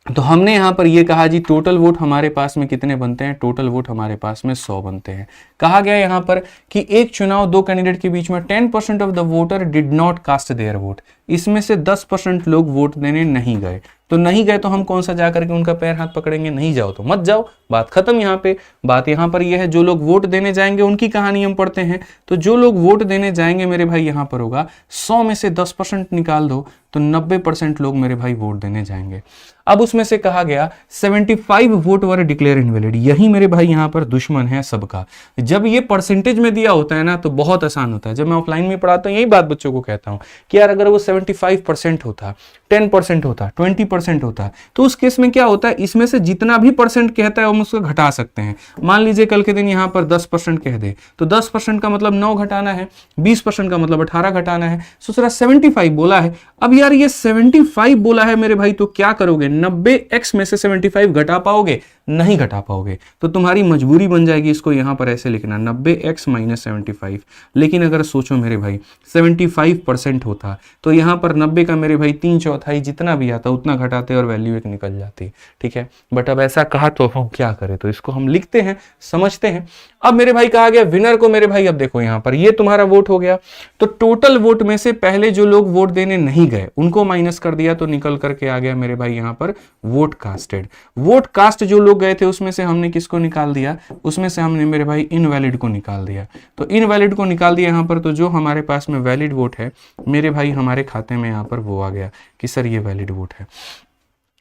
Speaker 1: तो हमने यहाँ पर ये कहा जी टोटल वोट हमारे पास में कितने बनते हैं, टोटल वोट हमारे पास में 100 बनते हैं। कहा गया यहाँ पर कि एक चुनाव 2 कैंडिडेट के बीच में 10% of the voter did not cast their vote, इसमें से 10% लोग वोट देने नहीं गए। तो नहीं गए तो हम कौन सा जा करके उनका पैर हाथ पकड़ेंगे, नहीं जाओ तो मत जाओ, बात खत्म। यहाँ पे बात यहाँ पर यह है, जो लोग वोट देने जाएंगे उनकी कहानी हम पढ़ते हैं। तो जो लोग वोट देने जाएंगे मेरे भाई यहाँ पर होगा 100 में से 10% निकाल दो तो 90% लोग मेरे भाई वोट देने जाएंगे। अब उसमें से कहा गया 75 वोट वर डिक्लेयर इनवैलिड, यही मेरे भाई यहाँ पर दुश्मन है सबका। जब ये परसेंटेज में दिया होता है ना तो बहुत आसान होता है। जब मैं ऑफलाइन में पढ़ाता हूँ यही बात बच्चों को कहता हूँ कि यार अगर वो 75% होता, 10% होता, 20% होता, तो उस केस में क्या होता है, इसमें से जितना भी परसेंट कहता है हम उसको घटा सकते हैं। मान लीजिए कल के दिन यहाँ पर 10% कह दे तो 10% का मतलब 9 घटाना है, 20% का मतलब 18 घटाना है। सोच 75 बोला है। अब यार ये 75 बोला है मेरे भाई, तो क्या करोगे, 90x में से 75 घटा पाओगे, नहीं घटा पाओगे। तो तुम्हारी मजबूरी बन जाएगी इसको यहाँ पर ऐसे लिखना 90x - 75। लेकिन अगर सोचो मेरे भाई 75% होता तो यहाँ पर 90 का मेरे भाई 3/4 जितना भी आता उतना घटाते और वैल्यू एक निकल जाती। ठीक है, बट अब ऐसा कहा तो हम क्या करें, तो इसको हम लिखते हैं, समझते हैं। अब मेरे भाई कहा गया विनर को मेरे भाई, अब देखो यहाँ पर ये तुम्हारा वोट हो गया, तो टोटल वोट में से पहले जो लोग वोट देने नहीं गए उनको माइनस कर दिया, तो निकल करके आ गया मेरे भाई यहाँ पर वोट कास्टेड। वोट कास्ट जो लोग गए थे उसमें से हमने किसको निकाल दिया, उसमें से हमने मेरे भाई इनवैलिड को निकाल दिया। तो इनवैलिड को निकाल दिया यहाँ पर, तो जो हमारे पास में वैलिड वोट है मेरे भाई हमारे खाते में यहाँ पर वो आ गया कि सर ये वैलिड वोट है।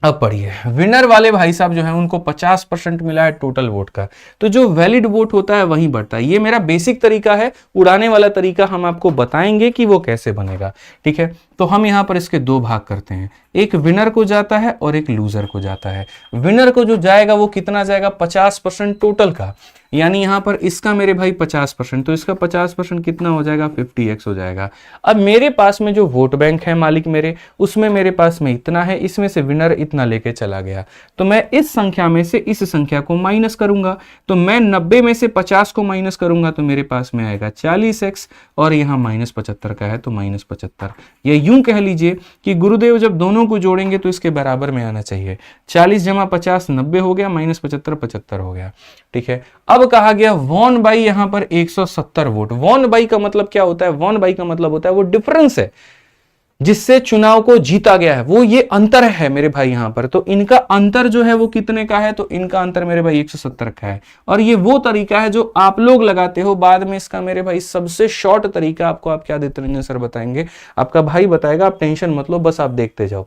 Speaker 1: अब पढ़िए, विनर वाले भाई साहब जो है उनको 50% मिला है टोटल वोट का, तो जो वैलिड वोट होता है वही बढ़ता है। ये मेरा बेसिक तरीका है, उड़ाने वाला तरीका हम आपको बताएंगे कि वो कैसे बनेगा। ठीक है, तो हम यहाँ पर इसके 2 भाग करते हैं, एक विनर को जाता है और एक लूजर को जाता है। विनर को जो जाएगा वो कितना जाएगा, 50% टोटल का, यानी यहाँ पर इसका मेरे भाई 50%, तो इसका 50% कितना हो जाएगा, 50x हो जाएगा। अब मेरे पास में जो वोट बैंक है मालिक मेरे, उसमें मेरे पास में इतना है, इसमें से विनर इतना लेके चला गया, तो मैं इस संख्या में से इस संख्या को माइनस करूंगा। तो मैं 90 में से 50 को माइनस करूंगा तो मेरे पास में आएगा 40x, और यहाँ -75 का है तो -75। ये यूं कह लीजिए कि गुरुदेव जब दोनों को जोड़ेंगे तो इसके बराबर में आना चाहिए। 40 + 50 90 हो गया, -75 75 हो गया। ठीक है, अब कहा गया वॉन बाई यहां पर 170 वोट। वॉन बाई का मतलब क्या होता है, वॉन बाई का मतलब होता है वो डिफरेंस है। जिससे चुनाव को जीता गया है, वो ये अंतर है मेरे भाई यहां पर। तो इनका अंतर जो है वो कितने का है, तो इनका अंतर मेरे भाई 170 का है। और ये वो तरीका है जो आप लोग लगाते हो बाद में, इसका मेरे भाई सबसे शॉर्ट तरीका आपको आपके आदित्य रंजन सर बताएंगे, आपका भाई बताएगा, आप टेंशन मत लो, बस आप देखते जाओ।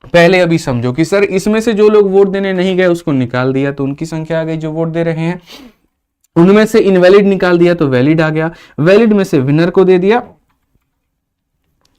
Speaker 1: पहले अभी समझो कि सर इसमें से जो लोग वोट देने नहीं गए उसको निकाल दिया तो उनकी संख्या आ गई, जो वोट दे रहे हैं उनमें से इनवैलिड निकाल दिया तो वैलिड आ गया, वैलिड में से विनर को दे दिया,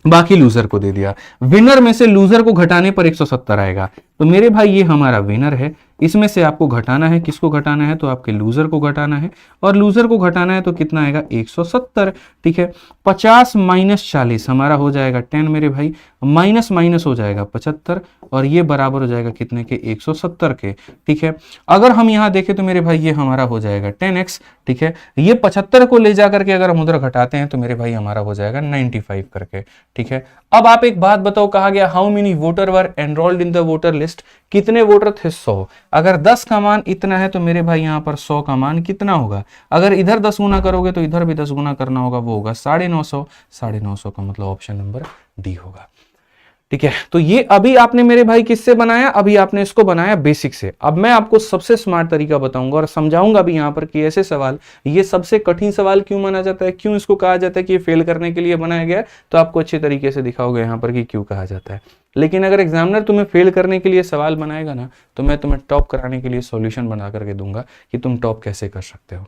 Speaker 1: बाकी लूजर को दे दिया। विनर में से लूजर को घटाने पर 170 आएगा। तो मेरे भाई ये हमारा विनर है, इसमें से आपको घटाना है, किसको घटाना है, तो आपके लूजर को घटाना है, और लूजर को घटाना है तो कितना आएगा 170। ठीक है, 50 माइनस 40 हमारा हो जाएगा 10 मेरे भाई, माइनस माइनस हो जाएगा 75, और ये बराबर हो जाएगा कितने के, 170 के। ठीक है, अगर हम यहां देखें तो मेरे भाई ये हमारा हो जाएगा 10x। ठीक है, ये 75 को ले जाकर के अगर हम उधर घटाते हैं तो मेरे भाई हमारा हो जाएगा 95 करके। ठीक है, अब आप एक बात बताओ, कहा गया how many voter were enrolled in the voter list, कितने वोटर थे, 100। अगर 10 का मान इतना है तो मेरे भाई यहां पर 100 का मान कितना होगा, अगर इधर 10 गुना करोगे तो इधर भी 10 गुना करना होगा, वो होगा 950। 950 का मतलब ऑप्शन नंबर डी होगा। ठीक है, तो ये अभी आपने मेरे भाई किससे बनाया, अभी आपने इसको बनाया बेसिक से। अब मैं आपको सबसे स्मार्ट तरीका बताऊंगा और समझाऊंगा भी यहां पर कि ऐसे सवाल, ये सबसे कठिन सवाल क्यों माना जाता है, क्यों इसको कहा जाता है कि ये फेल करने के लिए बनाया गया है, तो आपको अच्छे तरीके से दिखाओगे यहां पर कि क्यों कहा जाता है। लेकिन अगर एग्जामिनर तुम्हें फेल करने के लिए सवाल बनाएगा ना, तो मैं तुम्हें टॉप कराने के लिए सॉल्यूशन बना करके दूंगा कि तुम टॉप कैसे कर सकते हो।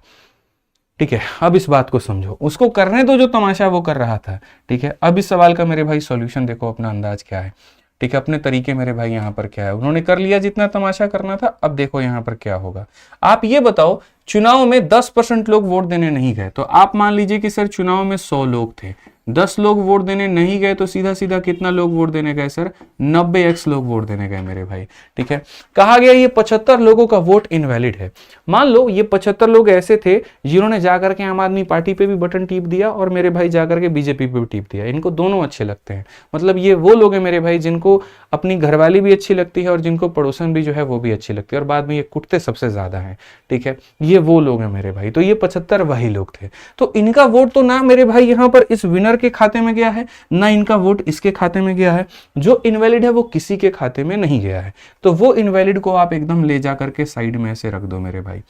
Speaker 1: ठीक है, अब इस बात को समझो, उसको करने दो जो तमाशा वो कर रहा था। ठीक है, अब इस सवाल का मेरे भाई सॉल्यूशन देखो, अपना अंदाज क्या है। ठीक है, अपने तरीके मेरे भाई यहाँ पर क्या है, उन्होंने कर लिया जितना तमाशा करना था। अब देखो यहाँ पर क्या होगा, आप ये बताओ, चुनाव में 10% लोग वोट देने नहीं गए, तो आप मान लीजिए कि सर चुनाव में 100 लोग थे, 10 लोग वोट देने नहीं गए, तो सीधा सीधा कितना लोग वोट देने गए सर, 90x लोग वोट देने गए मेरे भाई। ठीक है, कहा गया ये 75 लोगों का वोट इनवैलिड है। मान लो ये 75 लोग ऐसे थे जिन्होंने जाकर के आम आदमी पार्टी पे भी बटन टीप दिया और मेरे भाई जाकर के बीजेपी पे भी टीप दिया, इनको दोनों अच्छे लगते हैं। मतलब ये वो लोग हैं मेरे भाई जिनको अपनी घरवाली भी अच्छी लगती है और जिनको पड़ोसन भी जो है वो भी अच्छी लगती है, और बाद में ये कुटते सबसे ज्यादा हैं। ठीक है, ये वो लोग हैं मेरे भाई, तो ये 75 वही लोग थे। तो इनका वोट तो ना मेरे भाई यहां पर इस विनर के खाते में गया है, ना इनका वोट इसके खाते में गया है, जो इनवैलिड है वो किसी के खाते में नहीं गया है। तो वो इनवैलिड को आप एकदम ले जाकर के साइड में ऐसे रख दो मेरे भाई।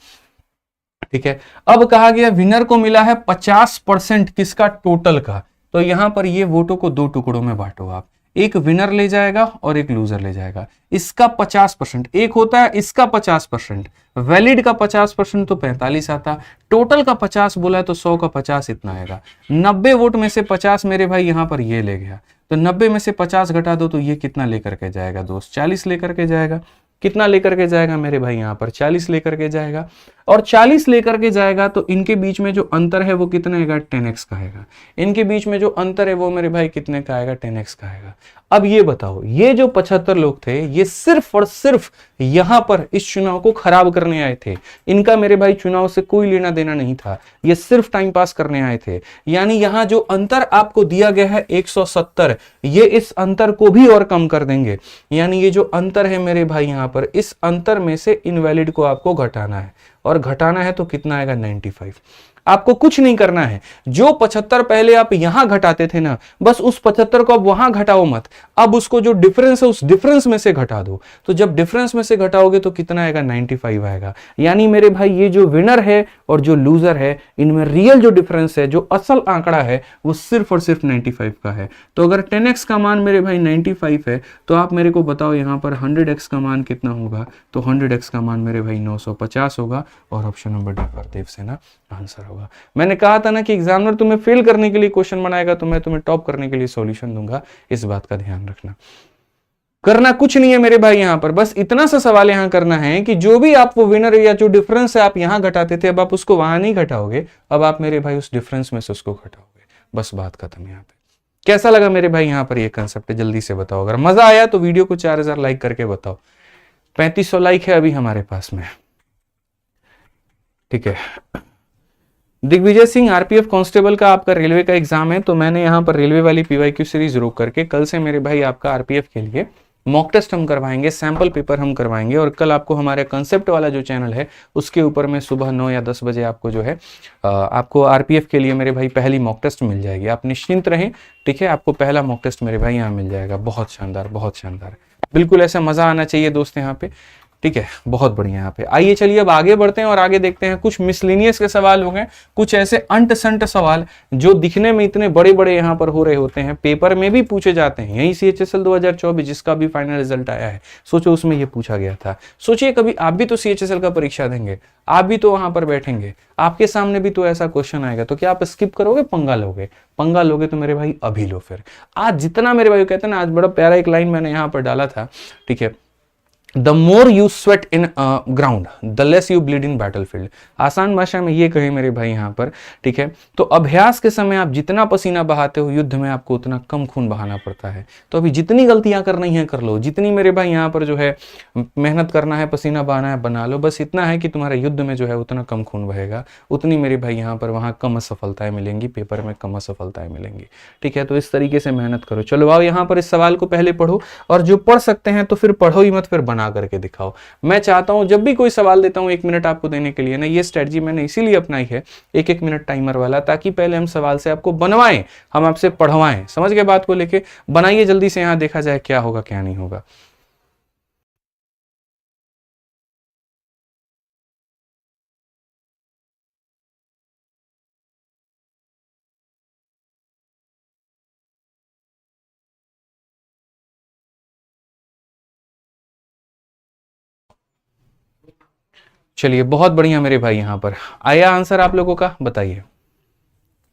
Speaker 1: ठीक है, अब कहा गया विनर को मिला है 50% किसका, टोटल का। तो यहां पर ये वोटों को दो टुकड़ों में बांटो आप, एक विनर ले जाएगा और एक लूजर ले जाएगा। इसका 50%, एक होता है इसका 50%, वैलिड का 50% तो 45 आता, टोटल का 50 बोला है तो 100 का 50 इतना आएगा। 90 वोट में से 50 मेरे भाई यहां पर ये ले गया, तो 90 में से 50 घटा दो तो ये कितना लेकर के जाएगा दोस्त, 40 लेकर के जाएगा। कितना लेकर के जाएगा मेरे भाई यहाँ पर, 40 लेकर के जाएगा। और 40 लेकर के जाएगा तो इनके बीच में जो अंतर है वो कितना आएगा, 10x का आएगा। इनके बीच में जो अंतर है वो मेरे भाई कितने का आएगा, 10x का आएगा। अब ये बताओ, ये जो 75 लोग थे ये सिर्फ और सिर्फ यहां पर इस चुनाव को खराब करने आए थे। इनका मेरे भाई चुनाव से कोई लेना देना नहीं था, ये सिर्फ टाइम पास करने आए थे। यानी यहां जो अंतर आपको दिया गया है 170, ये इस अंतर को भी और कम कर देंगे। यानी ये जो अंतर है मेरे भाई यहां पर, इस अंतर में से इनवैलिड को आपको घटाना है, और घटाना है तो कितना आएगा, 95। आपको कुछ नहीं करना है, जो 75 पहले आप यहां घटाते थे ना, बस उस 75 को अब वहां घटाओ मत, अब उसको जो डिफरेंस है उस डिफरेंस में से घटा दो। तो जब डिफरेंस में से घटाओगे तो कितना आएगा, 95 आएगा। यानी मेरे भाई ये जो विनर है और जो लूजर है, इनमें रियल जो डिफरेंस है, जो असल आंकड़ा है, वो सिर्फ और सिर्फ 95 का है। तो अगर 10x का मान मेरे भाई 95 है, तो आप मेरे को बताओ यहां पर 100x का मान कितना होगा, तो 100x का मान मेरे भाई 950 होगा, और ऑप्शन नंबर डी प्रदीप सेना आंसर होगा। मैंने कहा था ना कि एग्जामिनर तुम्हें फेल करने के लिए क्वेश्चन बनाएगा तो मैं तुम्हें टॉप करने के लिए सॉल्यूशन दूंगा, इस बात का ध्यान रखना। करना कुछ नहीं है मेरे भाई यहां पर, बस इतना सा सवाल यहां करना है कि जो भी आप वो विनर या जो डिफरेंस है आप यहां घटाते थे, अब आप उसको वहां नहीं घटाओगे, अब आप मेरे भाई उस डिफरेंस में से उसको घटाओगे। बस बात खत्म यहां पे। कैसा लगा मेरे भाई यहां पर ये कंसेप्ट, जल्दी से बताओ। अगर मजा आया तो वीडियो को 4000 लाइक करके बताओ। 3500 लाइक है अभी हमारे पास में। ठीक है, दिग्विजय सिंह, आरपीएफ कांस्टेबल का आपका रेलवे का एग्जाम है, तो मैंने यहाँ पर रेलवे वाली पीवाईक्यू सीरीज रोक करके कल से मेरे भाई आपका आरपीएफ के लिए मॉक टेस्ट हम करवाएंगे, सैंपल पेपर हम करवाएंगे, और कल आपको हमारे कंसेप्ट वाला जो चैनल है उसके ऊपर में सुबह 9 या 10 बजे आपको जो है आपको आरपीएफ के लिए मेरे भाई पहली मॉक टेस्ट मिल जाएगी। आप निश्चिंत रहें, ठीक है, आपको पहला मॉक टेस्ट मेरे भाई यहाँ मिल जाएगा। बहुत शानदार, बहुत शानदार, बिल्कुल ऐसा मजा आना चाहिए दोस्त यहाँ पे, ठीक है, बहुत बढ़िया। यहाँ पे आइए, चलिए अब आगे बढ़ते हैं और आगे देखते हैं। कुछ मिसलिनियस के सवाल हो गए, कुछ ऐसे अंट संट सवाल जो दिखने में इतने बड़े बड़े यहाँ पर हो रहे होते हैं, पेपर में भी पूछे जाते हैं। यही CHSL 2024 जिसका भी फाइनल रिजल्ट आया है, सोचो उसमें ये पूछा गया था। सोचिए कभी आप भी तो CHSL का परीक्षा देंगे, आप भी तो वहां पर बैठेंगे, आपके सामने भी तो ऐसा क्वेश्चन आएगा, तो क्या आप स्किप करोगे, पंगा लोगे? पंगा लोगे तो मेरे भाई अभी लो। फिर आज जितना मेरे भाई कहते हैं ना, आज बड़ा प्यारा एक लाइन मैंने यहाँ पर डाला था, ठीक है, the more you sweat in ground the less you bleed in battlefield. आसान भाषा में ये कहे मेरे भाई यहाँ पर, ठीक है, तो अभ्यास के समय आप जितना पसीना बहाते हो, युद्ध में आपको उतना कम खून बहाना पड़ता है। तो अभी जितनी गलतियां करनी है कर लो, जितनी मेरे भाई यहाँ पर जो है मेहनत करना है, पसीना बहाना है, बना लो। बस इतना है कि तुम्हारे युद्ध में जो है उतना कम खून बहेगा, उतनी मेरे भाई यहाँ पर वहाँ कम असफलताएं मिलेंगी, पेपर में कम असफलताएं मिलेंगी, ठीक है। तो इस तरीके से मेहनत करो। चलो आओ यहाँ पर इस सवाल को पहले पढ़ो, और जो पढ़ सकते हैं तो फिर पढ़ो ही मत, फिर बना करके दिखाओ। मैं चाहता हूं जब भी कोई सवाल देता हूं 1 मिनट आपको देने के लिए ना, ये स्ट्रेटजी मैंने इसीलिए अपनाई है, 1-1 मिनट टाइमर वाला, ताकि पहले हम सवाल से आपको बनवाएं, हम आपसे पढ़वाएं। समझ गए बात को लेके? बनाइए जल्दी से, यहां देखा जाए क्या होगा क्या नहीं होगा। चलिए बहुत बढ़िया मेरे भाई, यहां पर आया आंसर आप लोगों का, बताइए।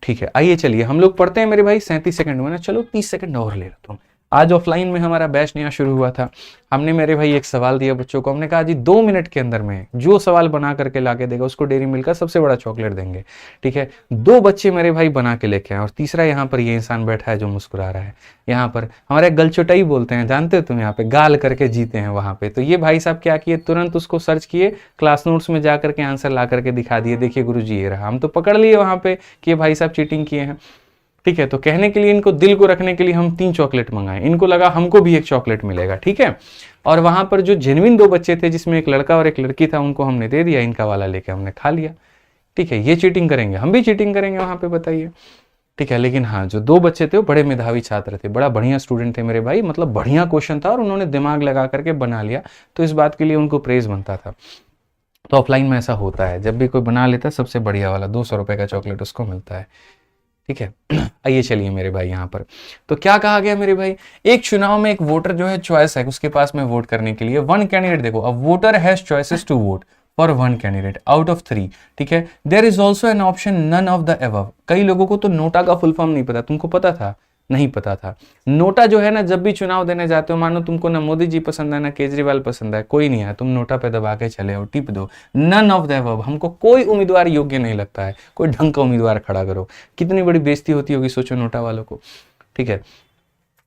Speaker 1: ठीक है, आइए चलिए हम लोग पढ़ते हैं मेरे भाई। 37 सेकंड में ना, चलो 30 सेकंड और ले लेता हूँ। आज ऑफलाइन में हमारा बैच नया शुरू हुआ था। हमने मेरे भाई एक सवाल दिया बच्चों को, हमने कहा जी 2 मिनट के अंदर में जो सवाल बना करके लाके देगा उसको डेयरी मिल्क का सबसे बड़ा चॉकलेट देंगे, ठीक है। 2 बच्चे मेरे भाई बना के लेके आए, और तीसरा यहाँ पर ये इंसान बैठा है जो मुस्कुरा रहा है। यहाँ पर हमारे गलचोटाई बोलते हैं, जानते हो तुम, यहाँ पे गाल करके जीते हैं वहां पे। तो ये भाई साहब क्या किए, तुरंत उसको सर्च किए, क्लास नोट्स में जा करके आंसर ला करके दिखा दिए, देखिए गुरुजी ये रहा। हम तो पकड़ लिए वहां पे कि ये भाई साहब चीटिंग किए हैं, ठीक है। तो कहने के लिए, इनको दिल को रखने के लिए हम 3 चॉकलेट मंगाए, इनको लगा हमको भी 1 चॉकलेट मिलेगा, ठीक है। और वहां पर जो जेन्युइन 2 बच्चे थे, जिसमें एक लड़का और एक लड़की था, उनको हमने दे दिया, इनका वाला लेके हमने खा लिया, ठीक है। ये चीटिंग करेंगे, हम भी चीटिंग करेंगे वहां पे, बताइए, ठीक है। लेकिन हाँ, जो 2 बच्चे थे वो बड़े मेधावी छात्र थे, बड़ा बढ़िया स्टूडेंट थे मेरे भाई, मतलब बढ़िया क्वेश्चन था और उन्होंने दिमाग लगा करके बना लिया, तो इस बात के लिए उनको प्रेज बनता था। तो ऑफलाइन में ऐसा होता है, जब भी कोई बना लेता है सबसे बढ़िया वाला 200 रुपए का चॉकलेट उसको मिलता है, ठीक है। आइए चलिए मेरे भाई यहाँ पर, तो क्या कहा गया मेरे भाई, एक चुनाव में एक वोटर जो है चॉइस है उसके पास में वोट करने के लिए 1 कैंडिडेट, देखो अब voter has choices to vote for 1 candidate out of 3, ठीक है। There is also an option none of the above. कई लोगों को तो नोटा का फुल फॉर्म नहीं पता, तुमको पता था? नहीं पता था। नोटा जो है ना, जब भी चुनाव देने जाते हो, मानो तुमको ना मोदी जी पसंद है ना केजरीवाल पसंद है, कोई नहीं है, तुम नोटा पे दबा के चले हो, टिप दो नन ऑफ द अबव। हमको कोई उम्मीदवार योग्य नहीं लगता है, कोई ढंग का उम्मीदवार खड़ा करो। कितनी बड़ी बेइज्जती होती होगी, सोचो नोटा वालों को, ठीक है।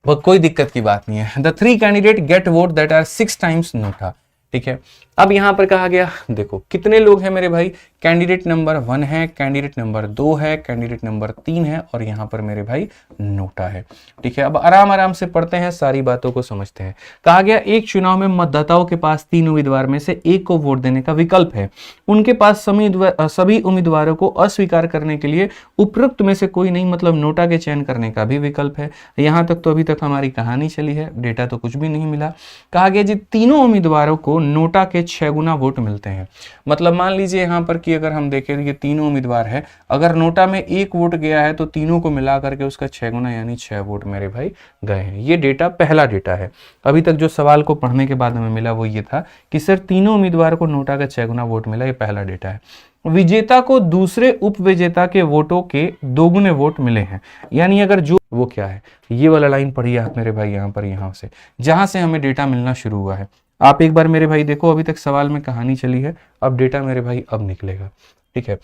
Speaker 1: वो कोई दिक्कत की बात नहीं है। The 3 candidate get vote that are 6 times NOTA, ठीक है। अब यहां पर कहा गया, देखो कितने लोग हैं मेरे भाई, कैंडिडेट नंबर 1 है, कैंडिडेट नंबर 2 है, कैंडिडेट नंबर 3 है, और यहां पर मेरे भाई नोटा है, ठीक है। अब आराम आराम से पढ़ते हैं, सारी बातों को समझते हैं। कहा गया एक चुनाव में मतदाताओं के पास 3 उम्मीदवार में से एक को वोट देने का विकल्प है। उनके पास सभी उम्मीदवारों को अस्वीकार करने के लिए उपरोक्त में से कोई नहीं, मतलब नोटा के चयन करने का भी विकल्प है। यहां तक तो अभी तक हमारी कहानी चली है, डेटा तो कुछ भी नहीं मिला। कहा गया जी तीनों उम्मीदवारों को नोटा के 6 गुना वोट मिलते हैं। मतलब मान लीजिए यहां पर कि अगर हम देखें ये तीनों उम्मीदवार है, अगर नोटा में 1 वोट गया है तो तीनों को मिला करके उसका 6 गुना यानी 6 वोट मेरे भाई गए हैं। ये डेटा, पहला डेटा है। अभी तक जो सवाल को पढ़ने के बाद हमें मिला वो ये था कि सर तीनों उम्मीदवार को नोटा का 6 गुना वोट मिला, ये पहला डेटा है। विजेता को दूसरे उप विजेता के वोटों के 2 गुने वोट मिले हैं। यानी अगर जो, वो क्या है, ये वाला लाइन पढ़िए आप मेरे भाई, यहां पर, यहां से जहां से हमें डेटा मिलना शुरू हुआ है। आप एक बार मेरे भाई देखो, अभी तक सवाल में कहानी चली है, अब डेटा मेरे भाई अब निकलेगा, ठीक है।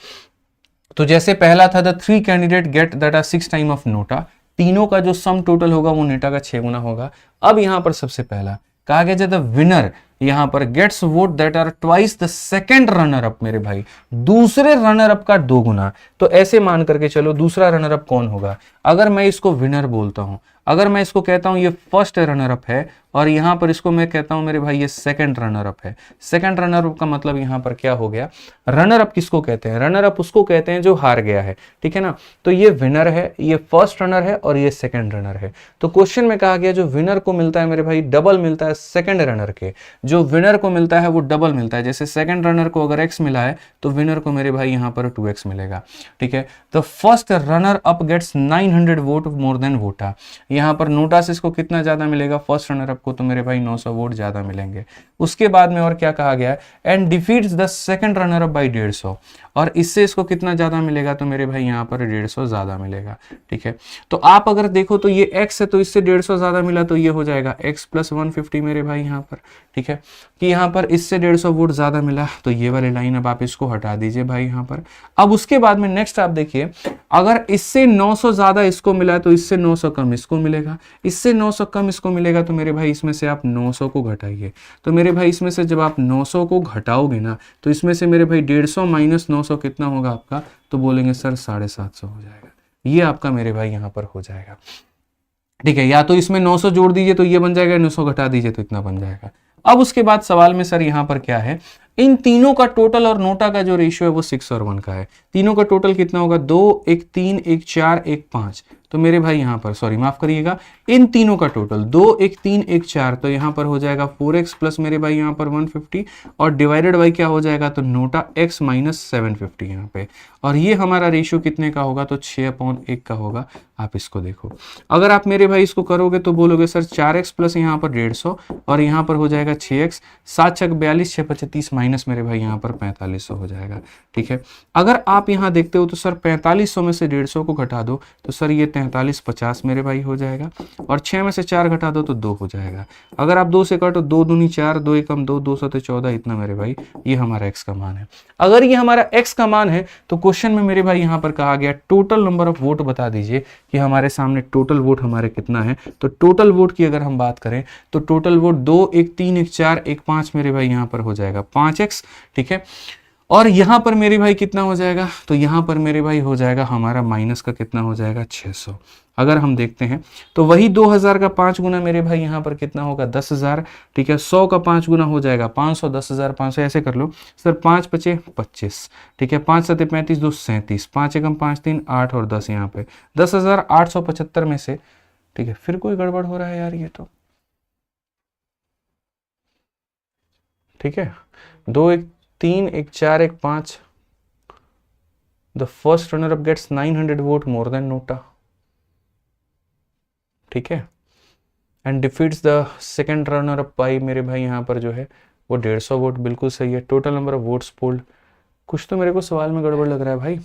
Speaker 1: तो जैसे पहला था the 3 candidate get that are 6 time of NOTA, तीनों का जो सम टोटल होगा वो नोटा का 6 गुना होगा। अब यहां पर सबसे पहला कहा गया द विनर यहां पर gets vote that are twice the second runner up, मेरे भाई दूसरे रनर अप का 2 गुना। तो ऐसे मान करके चलो दूसरा रनर अप कौन होगा, अगर मैं इसको विनर बोलता हूं, अगर मैं इसको कहता हूं ये फर्स्ट रनर अप है और यहां पर इसको मैं कहता हूं मेरे भाई ये सेकंड रनर अप है, सेकंड रनर अप का मतलब यहां पर क्या हो गया, रनर अप किसको कहते हैं, रनर अप उसको कहते हैं जो हार गया है, ठीक है ना। तो ये विनर है, ये फर्स्ट रनर है और ये सेकंड रनर है। तो क्वेश्चन में कहा गया जो विनर को मिलता है मेरे भाई डबल मिलता है सेकंड रनर के, जो विनर को मिलता है वो डबल मिलता है। जैसे सेकंड रनर को अगर x मिला है तो विनर को मेरे भाई यहां पर 2x मिलेगा, ठीक है। तो first runner up gets 900 vote more than NOTA, यहां पर नोटा से इसको कितना ज्यादा मिलेगा फर्स्ट रनर अप को, तो मेरे भाई 900 वोट ज्यादा मिलेंगे। उसके बाद में और क्या कहा गया है, and defeats the second runner up by 150, और इससे इसको कितना ज्यादा मिलेगा, तो मेरे भाई यहां पर 150 ज्यादा मिलेगा, ठीक है। तो आप अगर देखो तो ये x है तो इससे 150 ज्यादा मिला तो ये हो जाएगा x प्लस 150 मेरे भाई यहां पर, ठीक है, कि यहां पर इससे 150 वोट ज्यादा मिला तो ये वाली लाइन अब आप इसको हटा दीजिए भाई यहां पर। अब उसके बाद में नेक्स्ट आप देखिए, अगर इससे 900 ज्यादा इसको मिला तो इससे 900 कम इसको मिलेगा, इससे 900 कम इसको मिलेगा, तो मेरे भाई इसमें से आप 900 को घटाइए। तो मेरे भाई इसमें से जब आप 900 को घटाओगे ना तो इसमें से मेरे भाई 150 माइनस 900 कितना होगा आपका, तो बोलेंगे सर 750 हो जाएगा। ये आपका मेरे भाई यहां पर हो जाएगा, ठीक है। या तो इसमें 900 जोड़ दीजिए तो ये बन जाएगा, 900 घटा दीजिए तो इतना बन जाएगा। अब उसके बाद सवाल में सर यहां पर क्या है, इन तीनों का टोटल और नोटा का जो रेशियो है वो 6 और 1 का है। तीनों का टोटल कितना होगा, 2 1 3 1 4 1 5, तो मेरे भाई यहां पर सॉरी माफ करिएगा, इन तीनों का टोटल 2 1 3 1 4, तो यहां पर हो जाएगा 4x प्लस मेरे भाई यहां पर 150 और डिवाइडेड बाई क्या हो जाएगा, तो नोटा x माइनस 750 यहां पे, और ये हमारा रेशियो कितने का होगा, तो 6/1 का होगा। आप इसको देखो, अगर आप मेरे भाई इसको करोगे तो बोलोगे सर 4x प्लस यहाँ पर 150 और यहाँ पर हो जाएगा 6x, 7 छक 42 6 35 माइनस मेरे भाई यहाँ पर 4500 हो जाएगा, ठीक है। अगर आप यहाँ देखते हो तो सर 4500 में से 150 को घटा दो तो सर ये 4350 मेरे भाई हो जाएगा, और 6 में से 4 घटा दो तो 2 हो जाएगा। अगर आप 2 से काटो 2 दूनी 4, 2 एकम 2, 2 सते 14, इतना मेरे भाई ये हमारा x का मान है। अगर ये हमारा x का मान है तो क्वेश्चन में मेरे भाई यहाँ पर कहा गया टोटल नंबर ऑफ वोट बता दीजिए कि हमारे सामने टोटल वोट हमारे कितना है। तो टोटल वोट की अगर हम बात करें तो टोटल वोट 2 1 3 1 4 1 5 मेरे भाई यहाँ पर हो जाएगा 5x, ठीक है। और यहाँ पर मेरे भाई कितना हो जाएगा, तो यहाँ पर मेरे भाई हो जाएगा हमारा माइनस का कितना हो जाएगा 600। अगर हम देखते हैं तो वही 2000 का 5 गुना मेरे भाई यहाँ पर कितना होगा 10,000, ठीक है। 100 का 5 गुना हो जाएगा 500, 10,000 500 ऐसे कर लो सर, 5 पचे 25, ठीक है, 5 सते 35 2 37, 5 एकम 5 3 8 और 10 यहाँ पे 10,875 में से, ठीक है। फिर कोई गड़बड़ हो रहा है यार ये तो, ठीक है। 2 1 3 1 4 1 5, the first runner up gets 900 vote more than NOTA, ठीक है, and defeats the second runner up by मेरे भाई यहाँ पर जो है वो 150 वोट, बिल्कुल सही है। Total number of votes polled, कुछ तो मेरे को सवाल में गड़बड़ लग रहा है भाई,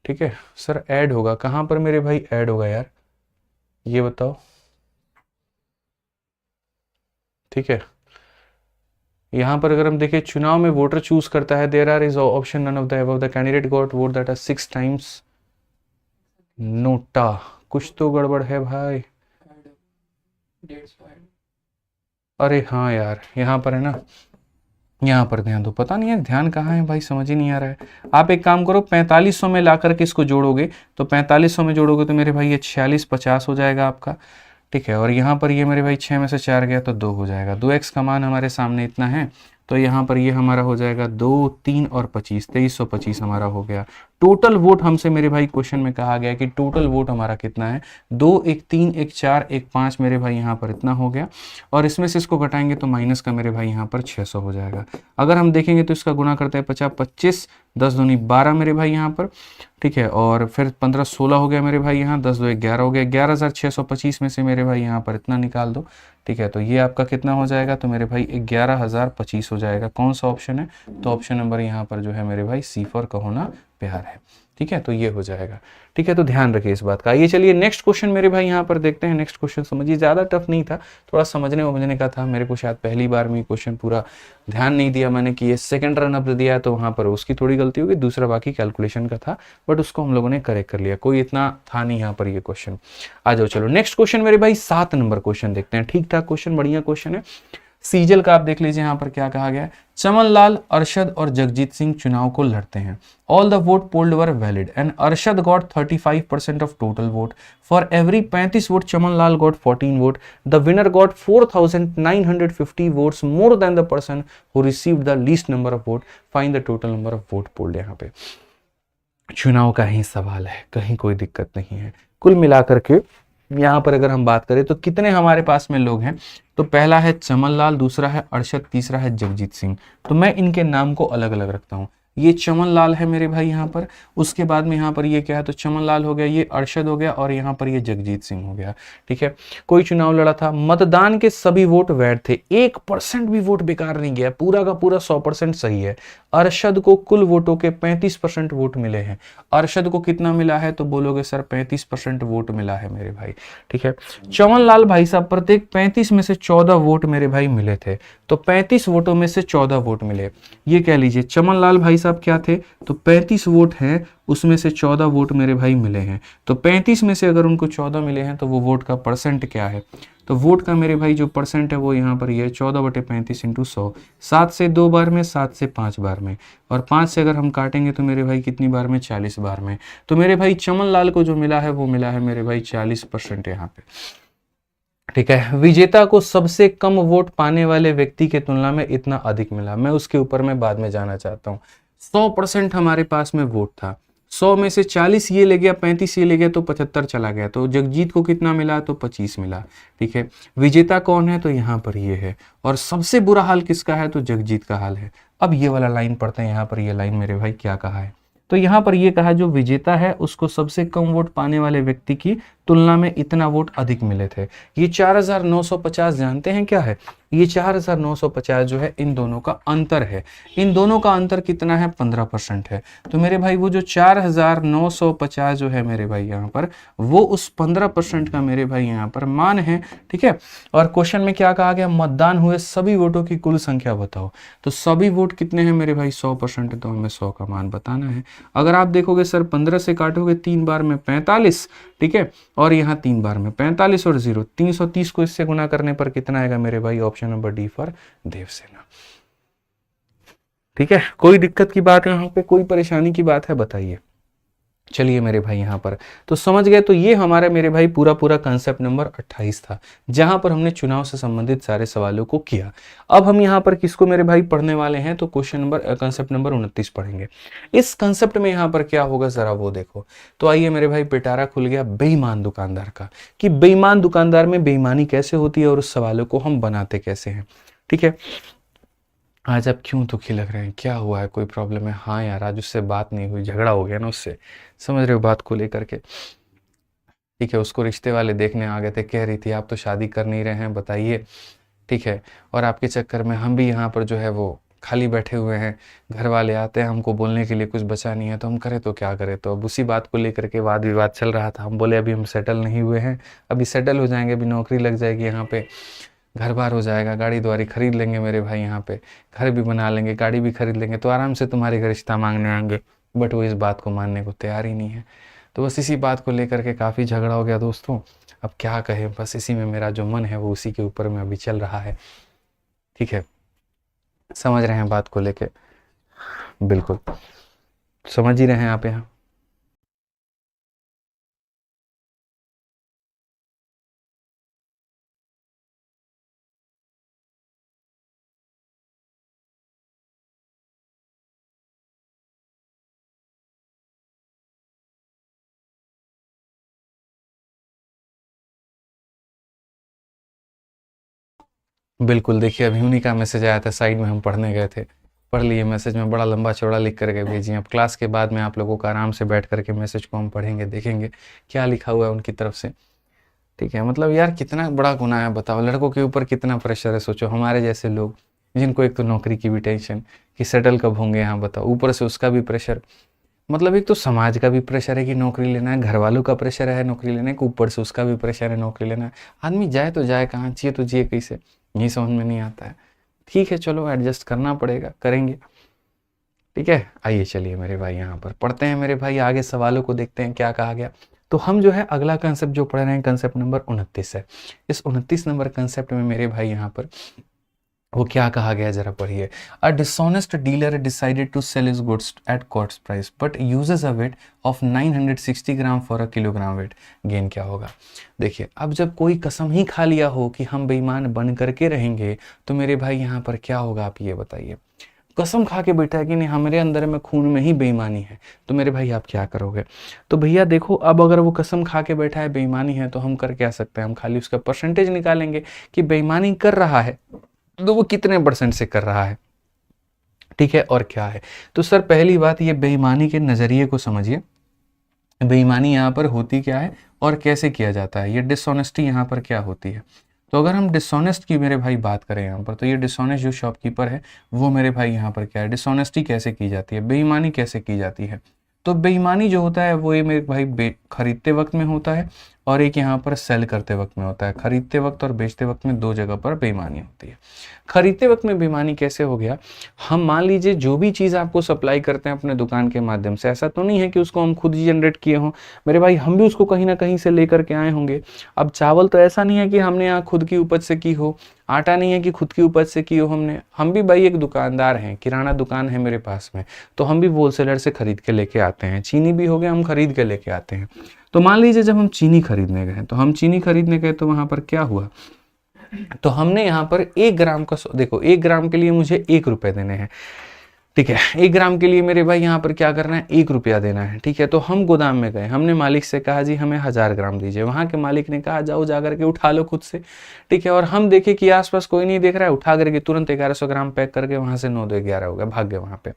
Speaker 1: ठीक है। सर ऐड होगा कहाँ पर मेरे भाई, ऐड होगा यार, ये बताओ, ठीक है। यहाँ पर अगर हम देखें चुनाव में वोटर चूज करता है, there are is option none of the above, the candidate got vote that are 6 times NOTA, कुछ तो गड़बड़ है भाई। अरे हाँ यार यहाँ पर है ना, यहाँ पर ध्यान दो, पता नहीं है ध्यान कहाँ है भाई, समझ ही नहीं आ रहा है। आप एक काम करो 4500 में ला करके इसको जोड़ोगे तो 4500 में जोड़ोगे तो मेरे भाई ये 4650 हो जाएगा आपका, ठीक है। और यहाँ पर ये मेरे भाई 6 में से 4 गया तो 2 हो जाएगा। 2x का मान हमारे सामने इतना है तो यहाँ पर ये हमारा हो जाएगा 2 3 और 25, 2325 हमारा हो गया। टोटल वोट हमसे मेरे भाई क्वेश्चन में कहा गया कि टोटल वोट हमारा कितना है, 2 1 3 1 4 1 5 मेरे भाई यहाँ पर इतना हो गया, और इसमें से इसको घटाएंगे तो माइनस का मेरे भाई यहाँ पर 600 हो जाएगा। अगर हम देखेंगे तो इसका गुना करते हैं 50 25, 10 दूनी 12 मेरे भाई यहाँ पर, ठीक है, और फिर 15 16 हो गया मेरे भाई यहाँ, 10 2 11 हो गया, 11,625 में से मेरे भाई यहाँ पर इतना निकाल दो, ठीक है। तो ये आपका कितना हो जाएगा, तो मेरे भाई 11,025 हो जाएगा। कौन सा ऑप्शन है, तो ऑप्शन नंबर यहाँ पर जो है मेरे भाई सी फॉर कहो ना प्यार है, ठीक है। तो ये हो जाएगा, ठीक है। तो ध्यान रखिए इस बात का। ये चलिए नेक्स्ट क्वेश्चन मेरे भाई यहाँ पर देखते हैं। नेक्स्ट क्वेश्चन समझिए, ज़्यादा टफ नहीं था, थोड़ा समझने का था। मेरे को शायद पहली बार में क्वेश्चन पूरा ध्यान नहीं दिया मैंने कि ये सेकंड रन अप दिया है तो वहाँ पर उसकी थोड़ी गलती होगी, दूसरा बाकी कैलकुलेशन का था, बट उसको हम लोगों ने करेक्ट कर लिया, कोई इतना था नहीं यहाँ पर ये क्वेश्चन। आ जाओ चलो नेक्स्ट क्वेश्चन मेरे भाई 7 नंबर क्वेश्चन देखते हैं। ठीक ठाक क्वेश्चन, बढ़िया क्वेश्चन है। सीजल का आप देख लीजिए यहाँ पर क्या कहा गया है, चमन लाल, अरशद और जगजीत सिंह चुनाव को लड़ते हैं। All the vote polled were valid and Arshad got 35% of total vote. For every 35 vote Chaman Lal got 14 vote. The winner got 4950 votes more than the person who received the least number of vote. Find the total number of vote polled. यहाँ पे चुनाव का ही सवाल है, कहीं कोई दिक्कत नहीं है। कुल मिलाकर के यहाँ पर अगर हम बात करें तो कितने हमारे पास में लोग हैं, तो पहला है चमन लाल, दूसरा है अरशद, तीसरा है जगजीत सिंह। तो मैं इनके नाम को अलग अलग रखता हूँ। ये चमन लाल है मेरे भाई यहाँ पर, उसके बाद में यहाँ पर ये क्या है, तो चमन लाल हो गया, ये अरशद हो गया और यहाँ पर ये जगजीत सिंह हो गया। ठीक है, कोई चुनाव लड़ा था, मतदान के सभी वोट वैध थे, 1% भी वोट बेकार नहीं गया, पूरा का पूरा 100% सही है। अरशद को कुल वोटों के 35% वोट मिले हैं। अरशद को कितना मिला है, तो बोलोगे सर 35% वोट मिला है मेरे भाई। ठीक है, चमन लाल भाई साहब प्रत्येक 35 में से 14 वोट मेरे भाई मिले थे, तो 35 वोटों में से 14 वोट मिले। ये कह लीजिए चमन लाल भाई साहब क्या थे, तो 35 वोट हैं, उसमें से 14 वोट मेरे भाई मिले हैं। तो 35 में से अगर उनको 14 मिले हैं तो वो वोट का परसेंट क्या है, तो वोट का मेरे भाई जो परसेंट है वो यहाँ पर ये 14/35 इंटू 100। 7 से 2 बार में, 7 से 5 बार में, और 5 से अगर हम काटेंगे तो मेरे भाई कितनी बार में, 40 बार में। तो मेरे भाई चमन लाल को जो मिला है वो मिला है मेरे भाई 40% यहाँ पे। ठीक है, विजेता को सबसे कम वोट पाने वाले व्यक्ति के तुलना में इतना अधिक मिला, मैं उसके ऊपर में बाद में जाना चाहता हूँ। 100% हमारे पास में वोट था, 100 में से 40 ये ले गया, 35 ये ले गया, तो 75 चला गया। तो जगजीत को कितना मिला, तो 25 मिला। ठीक है, विजेता कौन है, तो यहाँ पर ये है, और सबसे बुरा हाल किसका है, तो जगजीत का हाल है। अब ये वाला लाइन पढ़ते हैं, यहाँ पर ये लाइन मेरे भाई क्या कहा है, तो यहाँ पर ये कहा जो विजेता है उसको सबसे कम वोट पाने वाले व्यक्ति की तुलना में इतना वोट अधिक मिले थे। ये 4950 जानते हैं क्या है, ये 4950 जो है इन दोनों का अंतर है। इन दोनों का अंतर कितना है, 15% है। तो मेरे भाई वो जो 4950 जो है मेरे भाई यहाँ पर, वो उस 15% का मेरे भाई यहाँ पर मान है। ठीक है, और क्वेश्चन में क्या कहा गया, मतदान हुए सभी वोटों की कुल संख्या बताओ। तो सभी वोट कितने हैं मेरे भाई, 100% है, तो हमें 100 का मान बताना है। अगर आप देखोगे सर 15 से काटोगे 3 बार में 45, ठीक है, और यहाँ 3 बार में 45 और 0, 330 को इससे गुना करने पर कितना आएगा मेरे भाई, option number D for Devsena. ठीक है, कोई दिक्कत की बात है यहाँ पे, कोई परेशानी की बात है, बताइए। चलिए मेरे भाई यहाँ पर तो समझ गए। तो ये हमारा मेरे भाई पूरा पूरा कंसेप्ट नंबर 28 था, जहां पर हमने चुनाव से संबंधित सारे सवालों को किया। अब हम यहाँ पर किसको मेरे भाई पढ़ने वाले हैं, तो क्वेश्चन नंबर कंसेप्ट नंबर 29 पढ़ेंगे। इस कंसेप्ट में यहाँ पर क्या होगा जरा वो देखो। तो आइए मेरे भाई, पिटारा खुल गया बेईमान दुकानदार का, कि बेईमान दुकानदार में बेईमानी कैसे होती है और उस सवालों को हम बनाते कैसे हैं। ठीक है, आज आप क्यों दुखी लग रहे हैं, क्या हुआ है, कोई प्रॉब्लम है? हाँ यार, आज उससे बात नहीं हुई, झगड़ा हो गया ना उससे, समझ रहे हो बात को लेकर के। ठीक है, उसको रिश्ते वाले देखने आ गए थे, कह रही थी आप तो शादी कर नहीं रहे हैं, बताइए। ठीक है, और आपके चक्कर में हम भी यहाँ पर जो है वो खाली बैठे हुए हैं, घर वाले आते हैं, हमको बोलने के लिए कुछ बचा नहीं है, तो हम करें तो क्या करें। तो अब उसी बात को लेकर के वाद विवाद चल रहा था। हम बोले अभी हम सेटल नहीं हुए हैं, अभी सेटल हो जाएंगे, अभी नौकरी लग जाएगी, यहाँ पे घर बार हो जाएगा, गाड़ी द्वारी खरीद लेंगे मेरे भाई, यहाँ पे घर भी बना लेंगे, गाड़ी भी खरीद लेंगे, तो आराम से तुम्हारे घर रिश्ता मांगने आएंगे। बट वो इस बात को मानने को तैयार ही नहीं है। तो बस इसी बात को लेकर के काफ़ी झगड़ा हो गया दोस्तों। अब क्या कहें, बस इसी में मेरा जो मन है वो उसी के ऊपर में अभी चल रहा है। ठीक है, समझ रहे हैं बात को लेके, बिल्कुल समझ ही रहे हैं आप यहाँ। बिल्कुल, देखिए अभी उन्हीं का मैसेज आया था, साइड में हम पढ़ने गए थे, पढ़ लिए मैसेज में, बड़ा लंबा चौड़ा लिख करके भेजिए। अब क्लास के बाद में आप लोगों का आराम से बैठ करके मैसेज को हम पढ़ेंगे, देखेंगे क्या लिखा हुआ है उनकी तरफ से। ठीक है, मतलब यार कितना बड़ा गुनाह है बताओ, लड़कों के ऊपर कितना प्रेशर है। सोचो हमारे जैसे लोग जिनको एक तो नौकरी की भी टेंशन कि सेटल कब होंगे यहाँ बताओ, ऊपर से उसका भी प्रेशर। मतलब एक तो समाज का भी प्रेशर है कि नौकरी लेना है, घर वालों का प्रेशर है नौकरी लेने का, ऊपर से उसका भी प्रेशर है नौकरी लेना है। आदमी जाए तो जाए कहाँ, जिए तो जिए कैसे, यही समझ में नहीं आता है। ठीक है, चलो एडजस्ट करना पड़ेगा, करेंगे। ठीक है, आइए चलिए मेरे भाई यहाँ पर पढ़ते हैं मेरे भाई, आगे सवालों को देखते हैं क्या कहा गया। तो हम जो है अगला कंसेप्ट जो पढ़ रहे हैं, कंसेप्ट नंबर 29 है। इस 29 नंबर कंसेप्ट में मेरे भाई यहाँ पर वो क्या कहा गया जरा पढ़िए। A dishonest dealer decided to sell his goods at cost price but uses a weight of 960 gram for a kilogram weight, gain क्या होगा। देखिए अब जब कोई कसम ही खा लिया हो कि हम बेईमान बन करके रहेंगे, तो मेरे भाई यहाँ पर क्या होगा आप ये बताइए। कसम खा के बैठा है कि नहीं हमारे अंदर में खून में ही बेईमानी है, तो मेरे भाई आप क्या करोगे। तो भैया देखो अब अगर वो कसम खा के बैठा है बेईमानी है, तो हम कर क्या सकते हैं, हम खाली उसका परसेंटेज निकालेंगे कि बेईमानी कर रहा है तो वो कितने परसेंट से कर रहा है, ठीक है, और क्या है। तो सर पहली बात ये बेईमानी के नज़रिए को समझिए, बेईमानी यहाँ पर होती क्या है और कैसे किया जाता है, ये डिसऑनेस्टी यहाँ पर क्या होती है। तो अगर हम डिसऑनेस्ट की मेरे भाई बात करें यहाँ पर, तो ये डिसऑनेस्ट जो शॉपकीपर है वो मेरे भाई यहाँ पर क्या है, डिसऑनेस्टी कैसे की जाती है, बेईमानी कैसे की जाती है। तो बेईमानी जो होता है वो ये मेरे भाई खरीदते वक्त में होता है और एक यहाँ पर सेल करते वक्त में होता है। खरीदते वक्त और बेचते वक्त में दो जगह पर बेईमानी होती है। खरीदते वक्त में बेईमानी कैसे हो गया, हम मान लीजिए जो भी चीज़ आपको सप्लाई करते हैं अपने दुकान के माध्यम से, ऐसा तो नहीं है कि उसको हम खुद ही जनरेट किए हों मेरे भाई, हम भी उसको कहीं ना कहीं से लेकर के आए होंगे। अब चावल तो ऐसा नहीं है कि हमने यहाँ खुद की उपज से की हो, आटा नहीं है कि खुद की उपज से की हो हमने, हम भी भाई एक दुकानदार हैं, किराना दुकान है मेरे पास में, तो हम भी होलसेलर से खरीद के लेके आते हैं। चीनी भी हो गया, हम खरीद के लेके आते हैं। तो मान लीजिए जब हम चीनी खरीदने गए, तो हम चीनी खरीदने गए तो वहां पर क्या हुआ, तो हमने यहाँ पर 1 ग्राम का, देखो 1 ग्राम के लिए मुझे 1 रुपए देने हैं, ठीक है, 1 ग्राम के लिए मेरे भाई यहाँ पर क्या करना है, 1 रुपया देना है, ठीक है। तो हम गोदाम में गए, हमने मालिक से कहा जी हमें 1000 ग्राम दीजिए, वहाँ के मालिक ने कहा जाओ जा करके उठा लो खुद से, ठीक है। और हम देखे कि आसपास कोई नहीं देख रहा है, उठा करके तुरंत 1100 ग्राम पैक करके वहाँ से 9 2 11 हो गया, भाग गए वहाँ पे,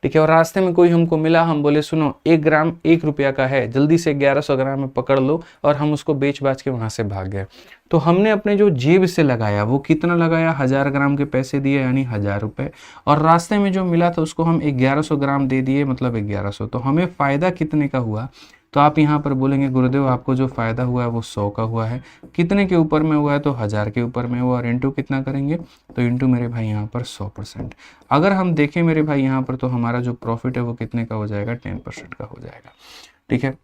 Speaker 1: ठीक है। और रास्ते में कोई हमको मिला, हम बोले सुनो 1 ग्राम 1 रुपया का है, जल्दी से 1100 ग्राम में पकड़ लो, और हम उसको बेच बाच के वहाँ से भाग गए। तो हमने अपने जो जेब से लगाया वो कितना लगाया, 1000 ग्राम के पैसे दिए यानी 1000 रुपये, और रास्ते में जो मिला था उसको हम 1100 ग्राम दे दिए मतलब 1100, तो हमें फ़ायदा कितने का हुआ। तो आप यहाँ पर बोलेंगे गुरुदेव आपको जो फ़ायदा हुआ है वो 100 का हुआ है, कितने के ऊपर में हुआ है, तो 1000 के ऊपर में हुआ, और इंटू कितना करेंगे, तो इंटू मेरे भाई यहाँ पर 100%। अगर हम देखें मेरे भाई यहाँ पर, तो हमारा जो प्रॉफिट है वो कितने का हो जाएगा, 10% का हो जाएगा, ठीक है।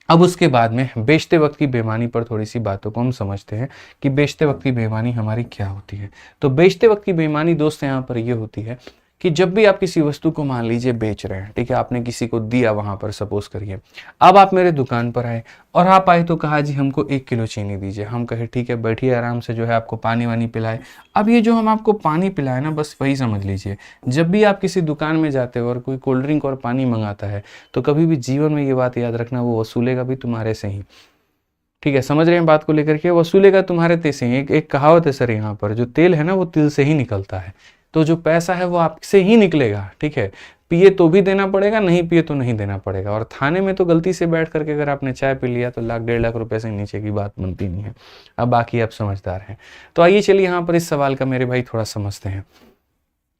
Speaker 1: अब उसके बाद में बेचते वक्त की बेईमानी पर थोड़ी सी बातों को हम समझते हैं कि बेचते वक्त की बेईमानी हमारी क्या होती है। तो बेचते वक्त की बेईमानी दोस्त यहाँ पर ये होती है कि जब भी आप किसी वस्तु को मान लीजिए बेच रहे हैं, ठीक है, आपने किसी को दिया वहां पर, सपोज करिए अब आप मेरे दुकान पर आए, और आप आए तो कहा जी हमको 1 किलो चीनी दीजिए, हम कहे ठीक है बैठिए आराम से, जो है आपको पानी वानी पिलाए। अब ये जो हम आपको पानी पिलाए ना, बस वही समझ लीजिए, जब भी आप किसी दुकान में जाते हो और कोई कोल्ड ड्रिंक और पानी मंगाता है, तो कभी भी जीवन में ये बात याद रखना, वो वसूलेगा भी तुम्हारे से ही, ठीक है, समझ रहे हैं बात को लेकर के, वसूलेगा तुम्हारे तेल से ही। एक कहावत है सर यहाँ पर, जो तेल है ना वो तिल से ही निकलता है, तो जो पैसा है वो आपसे ही निकलेगा, ठीक है। पिए तो भी देना पड़ेगा, नहीं पिए तो नहीं देना पड़ेगा। और थाने में तो गलती से बैठ करके अगर आपने चाय पी लिया तो 1 लाख 1.5 लाख रुपए से नीचे की बात बनती नहीं है। अब बाकी आप समझदार हैं, तो आइए चलिए यहाँ पर इस सवाल का मेरे भाई थोड़ा समझते हैं।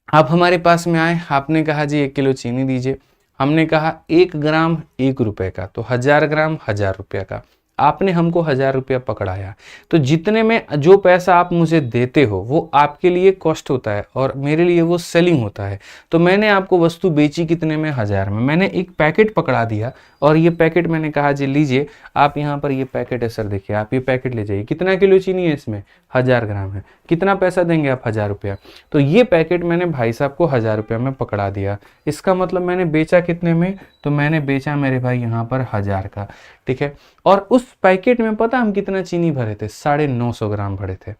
Speaker 1: आप हमारे पास में आए, आपने कहा जी 1 किलो चीनी दीजिए, हमने कहा 1 ग्राम 1 रुपए का, तो 1000 ग्राम 1000 रुपया का, आपने हमको 1000 रुपया पकड़ाया। तो जितने में जो पैसा आप मुझे देते हो वो आपके लिए कॉस्ट होता है और मेरे लिए वो सेलिंग होता है। तो मैंने आपको वस्तु बेची कितने में, 1000 में, मैंने एक पैकेट पकड़ा दिया, और ये पैकेट मैंने कहा जी लीजिए आप, यहाँ पर ये पैकेट है सर, देखिए आप ये पैकेट ले जाइए, कितना किलो चीनी है इसमें, 1000 ग्राम है, कितना पैसा देंगे आप, 1000 रुपया। तो ये पैकेट मैंने भाई साहब को 1000 रुपया में पकड़ा दिया, इसका मतलब मैंने बेचा कितने में, तो मैंने बेचा मेरे भाई यहाँ पर 1000 का, ठीक है। और उस पैकेट में पता हम कितना चीनी भरे थे, 950 ग्राम भरे थे,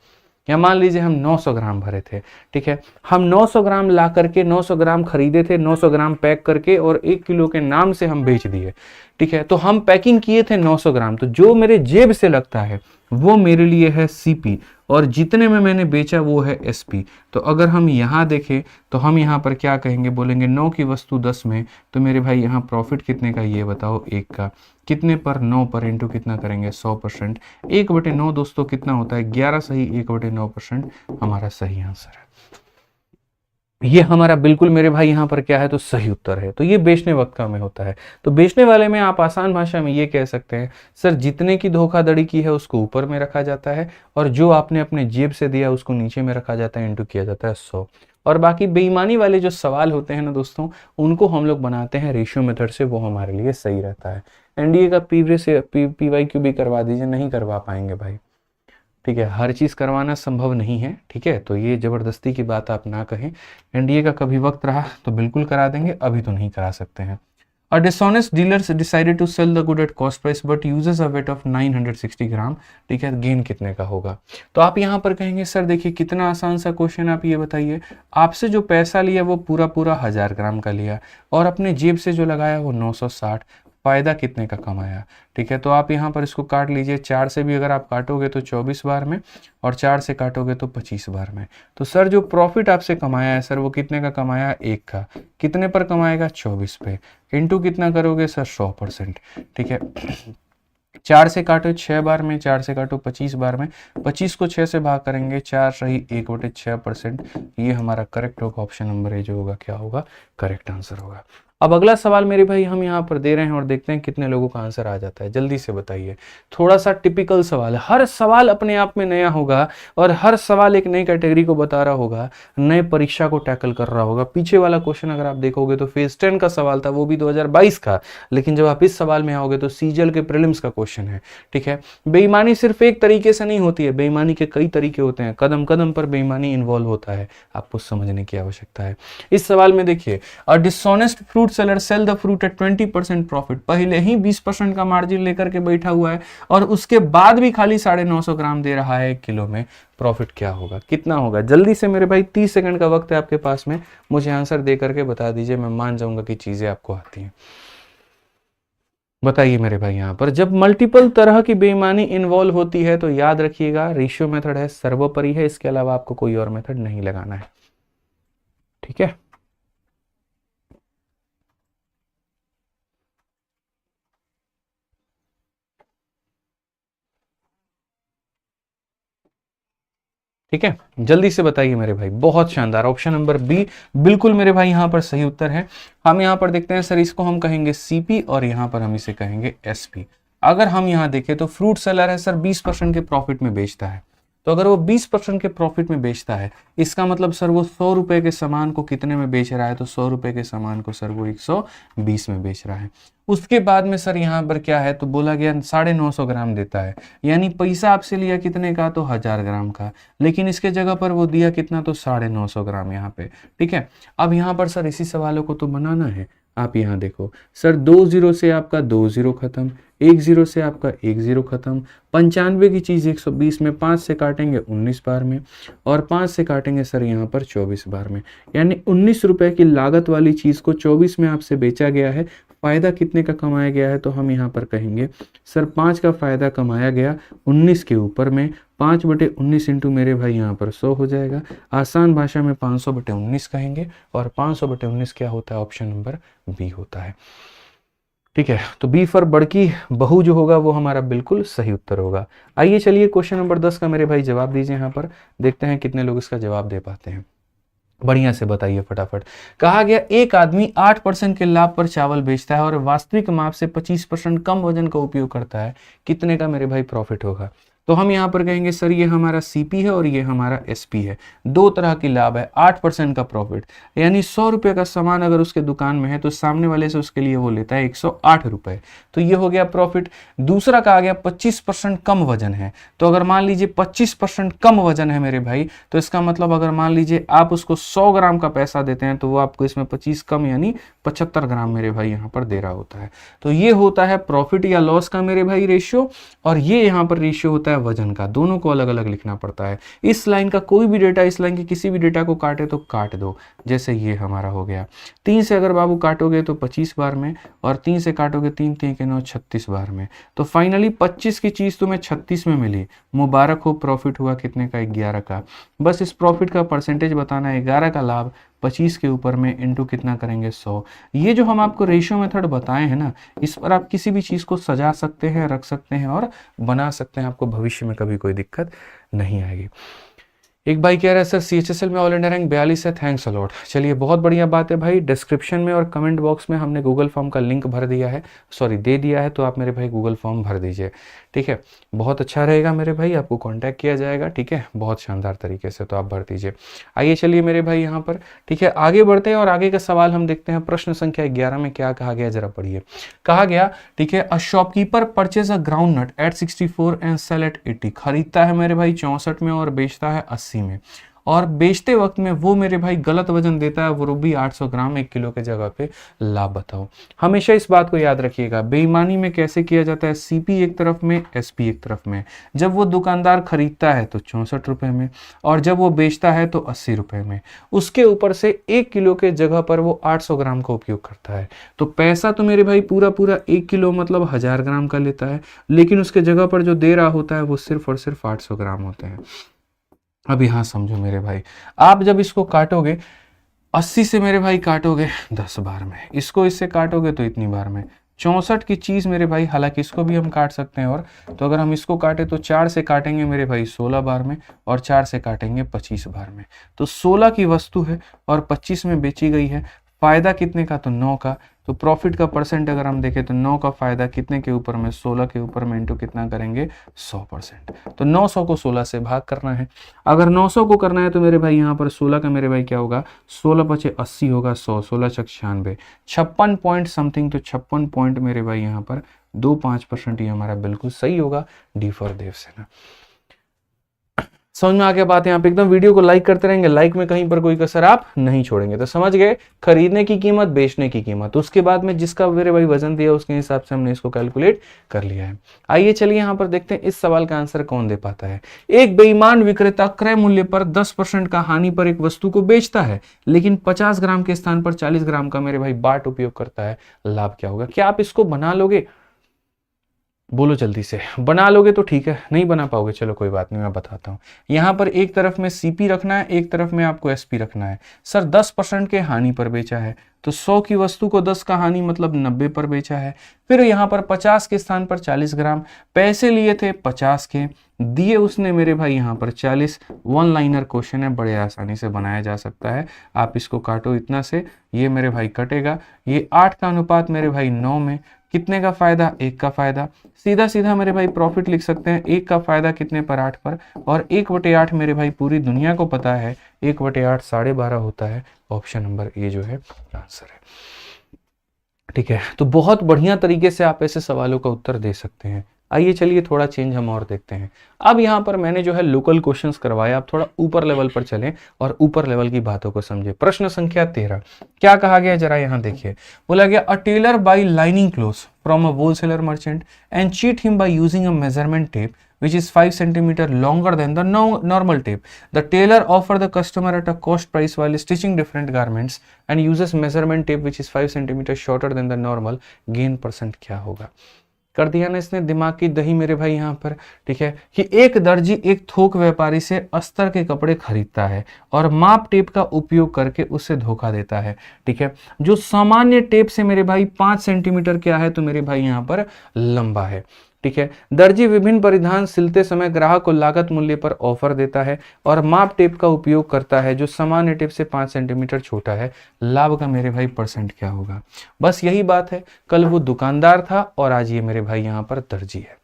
Speaker 1: या मान लीजिए हम 900 ग्राम भरे थे, ठीक है। हम 900 ग्राम ला करके 900 ग्राम खरीदे थे, 900 ग्राम पैक करके, और 1 किलो के नाम से हम बेच दिए, ठीक है। तो हम पैकिंग किए थे 900 ग्राम, तो जो मेरे जेब से लगता है वो मेरे लिए है सीपी, और जितने में मैंने बेचा वो है एसपी। तो अगर हम यहाँ देखें तो हम यहाँ पर क्या कहेंगे, बोलेंगे 9 की वस्तु 10 में, तो मेरे भाई यहाँ प्रॉफिट कितने का ये बताओ, 1 का, कितने पर, 9 पर, इंटू कितना करेंगे, 100%। 1/9 दोस्तों कितना होता है, 11 सही, 1/9% हमारा सही आंसर है। ये हमारा बिल्कुल मेरे भाई यहाँ पर क्या है, तो सही उत्तर है। तो ये बेचने वक्त का में होता है। तो बेचने वाले में आप आसान भाषा में ये कह सकते हैं सर, जितने की धोखाधड़ी की है उसको ऊपर में रखा जाता है, और जो आपने अपने जेब से दिया उसको नीचे में रखा जाता है, इंटू किया जाता है 100। और बाकी बेईमानी वाले जो सवाल होते हैं ना दोस्तों, उनको हम लोग बनाते हैं रेशियो मेथड से, वो हमारे लिए सही रहता है। एनडीए का पीवाईक्यू भी करवा दीजिए, नहीं करवा पाएंगे भाई, ठीक है, हर चीज़ करवाना संभव नहीं है, ठीक है, तो ये ज़बरदस्ती की बात आप ना कहें। एनडीए का कभी वक्त रहा तो बिल्कुल करा देंगे, अभी तो नहीं करा सकते हैं। A dishonest dealer decided to sell the good at cost price but uses a weight of 960 ग्राम, ठीक है, गेन कितने का होगा? तो आप यहाँ पर कहेंगे सर देखिए कितना आसान सा क्वेश्चन, आप ये बताइए, आपसे जो पैसा लिया वो पूरा पूरा 1000 ग्राम का लिया और अपने जेब से जो लगाया वो 960, फायदा कितने का कमाया? ठीक है, तो आप यहाँ पर इसको काट लीजिए, 4 से भी अगर आप काटोगे तो 24 बार में और 4 से काटोगे तो 25 बार में। तो सर जो प्रॉफिट आपसे कमाया है सर वो कितने का कमाया? 1 का। कितने पर कमाएगा? 24 पे। इंटू कितना करोगे सर? 100%। ठीक है, 4 से काटो 6 बार में, 4 से काटो 25 बार में, 25 को 6 से भाग करेंगे, 4 सही 1/6%। ये हमारा करेक्ट होगा, ऑप्शन नंबर ए जो होगा क्या होगा? करेक्ट आंसर होगा। अब अगला सवाल मेरे भाई हम यहाँ पर दे रहे हैं और देखते हैं कितने लोगों का आंसर आ जाता है, जल्दी से बताइए। थोड़ा सा टिपिकल सवाल है, हर सवाल अपने आप में नया होगा और हर सवाल एक नई कैटेगरी को बता रहा होगा, नए परीक्षा को टैकल कर रहा होगा। पीछे वाला क्वेश्चन अगर आप देखोगे तो फेज 10 का सवाल था, वो भी 2022 का, लेकिन जब आप इस सवाल में आओगे तो सीजीएल के प्रीलिम्स का क्वेश्चन है। ठीक है, बेईमानी सिर्फ एक तरीके से नहीं होती है, बेईमानी के कई तरीके होते हैं, कदम कदम पर बेईमानी इन्वॉल्व होता है, आपको समझने की आवश्यकता है। इस सवाल में देखिए, a dishonest fruit seller sell the fruit at 20% profit, पहले ही 20% का मार्जिन लेकर के बैठा हुआ है और उसके बाद भी खाली 950 ग्राम दे रहा है 1 किलो में, प्रॉफिट क्या होगा? कितना होगा? जल्दी से मेरे भाई, 30 सेकंड का वक्त है आपके पास में, मुझे आंसर दे करके बता दीजिए, मैं मान जाऊंगा कि चीजें आपको आती हैं। बताइए मेरे भाई, यहां पर जब मल्टीपल तरह की बेईमानी इन्वॉल्व होती है तो याद रखिएगा रेशियो मेथड है, सर्वोपरि है, इसके अलावा आपको कोई और मेथड नहीं लगाना है। ठीक है, ठीक है, जल्दी से बताइए मेरे भाई। बहुत शानदार, ऑप्शन नंबर बी बिल्कुल मेरे भाई यहां पर सही उत्तर है। हम यहां पर देखते हैं सर, इसको हम कहेंगे सीपी और यहां पर हम इसे कहेंगे एसपी। अगर हम यहां देखें तो फ्रूट सेलर है सर, 20% के प्रॉफिट में बेचता है, तो अगर वो 20% के प्रॉफिट में बेचता है, इसका मतलब सर वो 100 रुपए के सामान को कितने में बेच रहा है? तो 100 रुपए के सामान को सर वो 120 में बेच रहा है। उसके बाद में सर यहाँ पर क्या है, तो बोला गया 950 ग्राम देता है, यानी पैसा आपसे लिया कितने का? तो 1000 ग्राम का, लेकिन इसके जगह पर वो दिया कितना? तो 950 ग्राम यहाँ पे। ठीक है, अब यहाँ पर सर इसी सवालों को तो बनाना है। आप यहाँ देखो सर, 2 जीरो से आपका 2 जीरो खत्म, 1 जीरो से आपका 1 जीरो खत्म, 95 की चीज़ 120 में 5 से काटेंगे 19 बार में और 5 से काटेंगे सर यहाँ पर 24 बार में, यानी 19 रुपए की लागत वाली चीज़ को 24 में आपसे बेचा गया है। फायदा कितने का कमाया गया है? तो हम यहाँ पर कहेंगे सर 5 का फायदा कमाया गया 19 के ऊपर में, 5/19 इंटू मेरे भाई यहाँ पर 100 हो जाएगा। आसान भाषा में 500/19 कहेंगे और 500/19 क्या होता है? ऑप्शन नंबर बी होता है। ठीक है, तो बी फॉर बड़की बहू जो होगा वो हमारा बिल्कुल सही उत्तर होगा। आइए चलिए क्वेश्चन नंबर 10 का मेरे भाई जवाब दीजिए। यहाँ पर देखते हैं कितने लोग इसका जवाब दे पाते हैं, बढ़िया से बताइए फटाफट। कहा गया एक आदमी 8% के लाभ पर चावल बेचता है और वास्तविक माप से 25% कम वजन का उपयोग करता है, कितने का मेरे भाई प्रॉफिट होगा? तो हम यहाँ पर कहेंगे सर ये हमारा सीपी है और ये हमारा एसपी है, दो तरह की लाभ है, 8% का प्रॉफिट, यानी 100 रुपये का सामान अगर उसके दुकान में है तो सामने वाले से उसके लिए वो लेता है 108 रुपये, तो ये हो गया प्रॉफिट। दूसरा कहा गया 25% कम वजन है, तो अगर मान लीजिए 25% कम वजन है मेरे भाई, तो इसका मतलब अगर मान लीजिए आप उसको 100 ग्राम का पैसा देते हैं तो वो आपको इसमें 25 कम यानी 75 ग्राम मेरे भाई यहाँ पर दे रहा होता है। तो ये होता है प्रॉफिट या लॉस का मेरे भाई रेशियो, और ये यहाँ पर रेशियो होता है वजन का, दोनों को अलग अलग लिखना पड़ता है। इस लाइन का कोई भी डेटा इस लाइन के किसी भी डेटा को काटे तो काट दो, जैसे ये हमारा हो गया। 3 से अगर बाबू काटोगे तो 25 बार में और 3 से काटोगे 3 3 के 9 36 बार में, तो फाइनली 25 की चीज तुम्हें 36 में मिली, मुबारक हो, प्रॉफिट हुआ कितने का? 11 का। बस इस प्रॉफिट का परसेंटेज बताना है, 11 का लाभ 25 के ऊपर में इंटू कितना करेंगे? 100। ये जो हम आपको रेशियो मेथड बताए हैं ना, इस पर आप किसी भी चीज को सजा सकते हैं, रख सकते हैं और बना सकते हैं, आपको भविष्य में कभी कोई दिक्कत नहीं आएगी। एक भाई कह रहा है सर CHSL में ऑल इंडिया रैंक 42 है, थैंक्स अलॉट। चलिए बहुत बढ़िया बात है भाई। डिस्क्रिप्शन में और कमेंट बॉक्स में हमने गूगल फॉर्म का लिंक भर दिया है, सॉरी दे दिया है, तो आप मेरे भाई गूगल फॉर्म भर दीजिए, ठीक है। बहुत अच्छा रहेगा मेरे भाई, आपको कांटेक्ट किया जाएगा, ठीक है, बहुत शानदार तरीके से, तो आप भर दीजिए। आइए चलिए मेरे भाई यहाँ पर, ठीक है, आगे बढ़ते हैं और आगे का सवाल हम देखते हैं। प्रश्न संख्या 11 में क्या कहा गया, जरा पढ़िए। कहा गया, ठीक है, a shopkeeper purchase a groundnut at 64 and sell at 80। खरीदता है मेरे भाई 64 में और बेचता है 80 में, और बेचते वक्त में वो मेरे भाई गलत वजन देता है, वो भी 800 ग्राम 1 किलो के जगह पे। लाभ बताओ। हमेशा इस बात को याद रखिएगा, बेईमानी में कैसे किया जाता है, CP एक तरफ में, SP एक तरफ में। जब वो दुकानदार खरीदता है तो 64 रुपए में, और जब वो बेचता है तो 80 रुपए में। उसके ऊपर से 1 किलो के जगह पर वो 800 ग्राम का उपयोग करता है। तो पैसा तो मेरे भाई पूरा पूरा 1 किलो मतलब 1000 ग्राम का लेता है, लेकिन उसके जगह पर जो दे रहा होता है वो सिर्फ और सिर्फ 800 ग्राम होते हैं। अब यहाँ समझो मेरे भाई, आप जब इसको काटोगे 80 से मेरे भाई काटोगे 10 बार में, इसको इससे काटोगे तो इतनी बार में। 64 की चीज़ मेरे भाई, हालांकि इसको भी हम काट सकते हैं, और तो अगर हम इसको काटे तो 4 से काटेंगे मेरे भाई 16 बार में, और 4 से काटेंगे 25 बार में। तो 16 की वस्तु है और 25 में बेची गई है। फायदा कितने का, तो 9 का। तो प्रॉफिट का परसेंट अगर हम देखें तो 9 का फायदा कितने के ऊपर में, 16 के ऊपर में, इंटू कितना करेंगे, 100%। तो 900 को 16 से भाग करना है। अगर 900 को करना है तो मेरे भाई यहाँ पर 16 का मेरे भाई क्या होगा, 16 पचे 80 होगा, 100, 16 छक 96, 56 पॉइंट समथिंग। तो 56 पॉइंट मेरे भाई यहाँ पर 25%, ये हमारा बिल्कुल सही होगा, डी फॉर देवसेना। समझ में आ गया बात यहाँ पे एकदम। वीडियो को लाइक करते रहेंगे, लाइक में कहीं पर कोई कसर आप नहीं छोड़ेंगे। तो समझ गए, खरीदने की कीमत, बेचने की कीमत, उसके बाद में जिसका मेरे भाई वजन दिया उसके हिसाब से हमने इसको कैलकुलेट कर लिया है। आइए चलिए यहाँ पर देखते हैं इस सवाल का आंसर कौन दे पाता है। एक बेईमान विक्रेता क्रय मूल्य पर 10% का हानि पर एक वस्तु को बेचता है, लेकिन 50 ग्राम के स्थान पर 40 ग्राम का मेरे भाई बाट उपयोग करता है। लाभ क्या होगा? क्या आप इसको बना लोगे? बोलो जल्दी से। बना लोगे तो ठीक है, नहीं बना पाओगे चलो कोई बात नहीं, मैं बताता हूँ। यहाँ पर एक तरफ में CP रखना है, एक तरफ में आपको SP रखना है। सर 10% के हानि पर बेचा है, तो 100 की वस्तु को 10 का हानि मतलब 90 पर बेचा है। फिर यहाँ पर 50 के स्थान पर 40 ग्राम, पैसे लिए थे 50 के, दिए उसने मेरे भाई यहाँ पर 40। वन लाइनर क्वेश्चन है, बड़े आसानी से बनाया जा सकता है। आप इसको काटो इतना से, ये मेरे भाई कटेगा, ये 8 का अनुपात मेरे भाई 9 में, कितने का फायदा, 1 का फायदा। सीधा सीधा मेरे भाई प्रॉफिट लिख सकते हैं, 1 का फायदा कितने पर, 8 पर, और 1/8 मेरे भाई पूरी दुनिया को पता है 1/8 12.5 होता है। ऑप्शन नंबर ए जो है आंसर है, ठीक है। तो बहुत बढ़िया तरीके से आप ऐसे सवालों का उत्तर दे सकते हैं। आइए चलिए थोड़ा चेंज हम और देखते हैं। अब यहाँ पर मैंने जो है लोकल क्वेश्चंस करवाया, आप थोड़ा ऊपर लेवल पर चलें और ऊपर लेवल की बातों को समझे। प्रश्न संख्या 13 क्या कहा गया, जरा यहाँ देखिए। बोला गया, a tailor buy lining clothes from a wholesaler merchant and cheat him by using a measurement tape which is 5 centimeter longer than the normal tape. The tailor offer the customer at a cost price while stitching different garments and uses measurement tape which is 5 centimeter shorter than the normal. Gain % क्या होगा? कर दिया ना इसने दिमाग की दही मेरे भाई यहाँ पर, ठीक है, कि एक दर्जी एक थोक व्यापारी से अस्तर के कपड़े खरीदता है और माप टेप का उपयोग करके उससे धोखा देता है, ठीक है। जो सामान्य टेप से मेरे भाई 5 सेंटीमीटर क्या है, तो मेरे भाई यहाँ पर लंबा है, ठीक है। दर्जी विभिन्न परिधान सिलते समय ग्राहक को लागत मूल्य पर ऑफर देता है और माप टेप का उपयोग करता है जो सामान्य टेप से 5 सेंटीमीटर छोटा है। लाभ का मेरे भाई % क्या होगा? बस यही बात है, कल वो दुकानदार था और आज ये मेरे भाई यहाँ पर दर्जी है,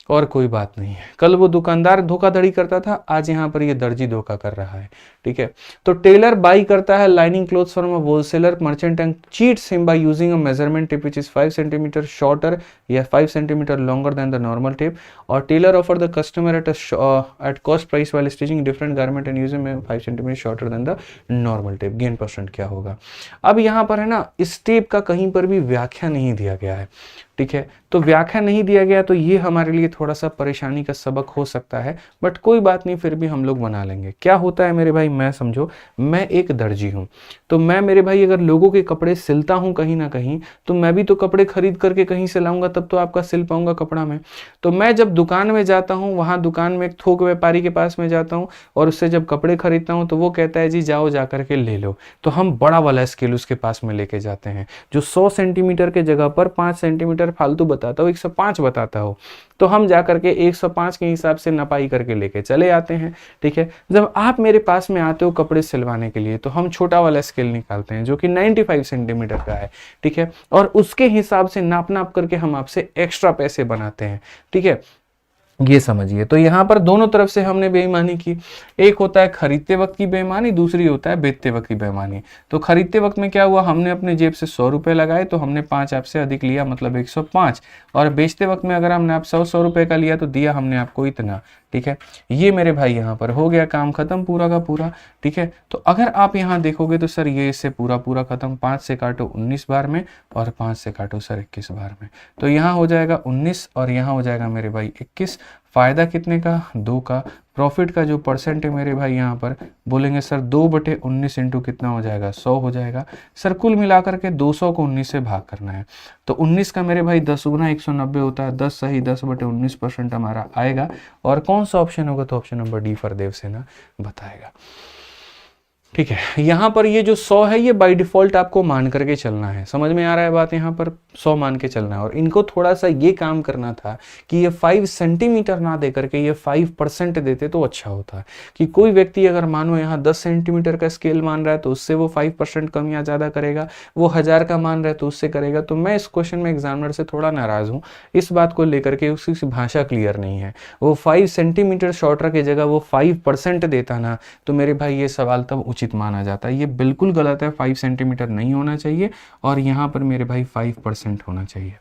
Speaker 1: और कोई बात नहीं है। कल वो दुकानदार धोखाधड़ी करता था, आज यहाँ पर ये दर्जी धोखा कर रहा है, ठीक है। तो टेलर बाई करता है lining clothes from a wholesaler merchant and cheats him by using a measurement tape which is 5 centimetre shorter या 5 centimetre longer than the normal tape, और tailor offer the customer at cost price while stitching different garment and using 5 centimetre shorter than the normal tape. Gain % क्या होगा? अब यहाँ पर है ना, इस टेप का कहीं पर भी व्याख्या नहीं दिया गया है, ठीक है। तो व्याख्या नहीं दिया गया तो ये हमारे लिए थोड़ा सा परेशानी का सबक हो सकता है, बट कोई बात नहीं, फिर भी हम लोग बना लेंगे। क्या होता है मेरे भाई, मैं समझो मैं एक दर्जी हूँ, तो मैं मेरे भाई अगर लोगों के कपड़े सिलता हूँ कहीं ना कहीं, तो मैं भी तो कपड़े खरीद करके कहीं से लाऊंगा, तब तो आपका सिल पाऊंगा कपड़ा में। तो मैं जब दुकान में जाता हूँ, वहाँ दुकान में एक थोक व्यापारी के पास में जाता हूँ और उससे जब कपड़े खरीदता हूँ, तो वो कहता है जी जाओ जा करके ले लो। तो हम बड़ा वाला स्केल उसके पास में लेके जाते हैं जो 100 सेंटीमीटर के जगह पर 5 सेंटीमीटर सेंटीमीटर फालतू बताता हो, 105 बताता हो, तो हम जा करके 105 के हिसाब से नपाई करके लेके चले आते हैं। ठीक है, जब आप मेरे पास में आते हो कपड़े सिलवाने के लिए तो हम छोटा वाला स्केल निकालते हैं जो कि 95 सेंटीमीटर का है। ठीक है, और उसके हिसाब से नाप नाप करके हम आपसे एक्स्ट्रा पैसे बनाते हैं। ठीक है, ये समझिए। तो यहाँ पर दोनों तरफ से हमने बेईमानी की। एक होता है खरीदते वक्त की बेईमानी, दूसरी होता है बेचते वक्त की बेईमानी। तो खरीदते वक्त में क्या हुआ, हमने अपने जेब से 100 रुपये लगाए तो हमने 5 आपसे अधिक लिया, मतलब 105। और बेचते वक्त में अगर हमने आप 100 रुपये का लिया तो दिया हमने आपको इतना। ठीक है, ये मेरे भाई यहाँ पर हो गया काम खत्म पूरा का पूरा। ठीक है, तो अगर आप यहाँ देखोगे तो सर ये इससे पूरा पूरा खत्म। 5 से काटो 19 बार में और 5 से काटो सर 21 बार में, तो यहाँ हो जाएगा 19 और यहाँ हो जाएगा मेरे भाई 21। फायदा कितने का, 2 का। प्रॉफिट का जो परसेंट है मेरे भाई यहाँ पर बोलेंगे सर 2/19 इंटू कितना हो जाएगा, 100 हो जाएगा। सर कुल मिलाकर के 200 को 19 से भाग करना है, तो 19 का मेरे भाई 10 गुना 190 होता है। 10 सही, 10/19% हमारा आएगा। और कौन सा ऑप्शन होगा, तो option number D for Devsena बताएगा। ठीक है, यहाँ पर ये जो 100 है ये बाय डिफॉल्ट आपको मान करके चलना है। समझ में आ रहा है बात, यहाँ पर 100 मान के चलना है। और इनको थोड़ा सा ये काम करना था कि ये 5 सेंटीमीटर ना दे करके ये 5% देते तो अच्छा होता, कि कोई व्यक्ति अगर मानो यहाँ 10 सेंटीमीटर का स्केल मान रहा है तो उससे वो 5% कम या ज़्यादा करेगा, वो 1000 का मान रहा है तो उससे करेगा। तो मैं इस क्वेश्चन में एग्जामिनर से थोड़ा नाराज़ हूँ इस बात को लेकर के, उसकी भाषा क्लियर नहीं है। वो 5 सेंटीमीटर शॉर्टर की जगह वो 5% देता ना, तो मेरे भाई ये सवाल तब उचित माना जाता है। ये बिल्कुल गलत है, 5 सेंटीमीटर नहीं होना चाहिए और यहाँ पर मेरे भाई 5% होना चाहिए।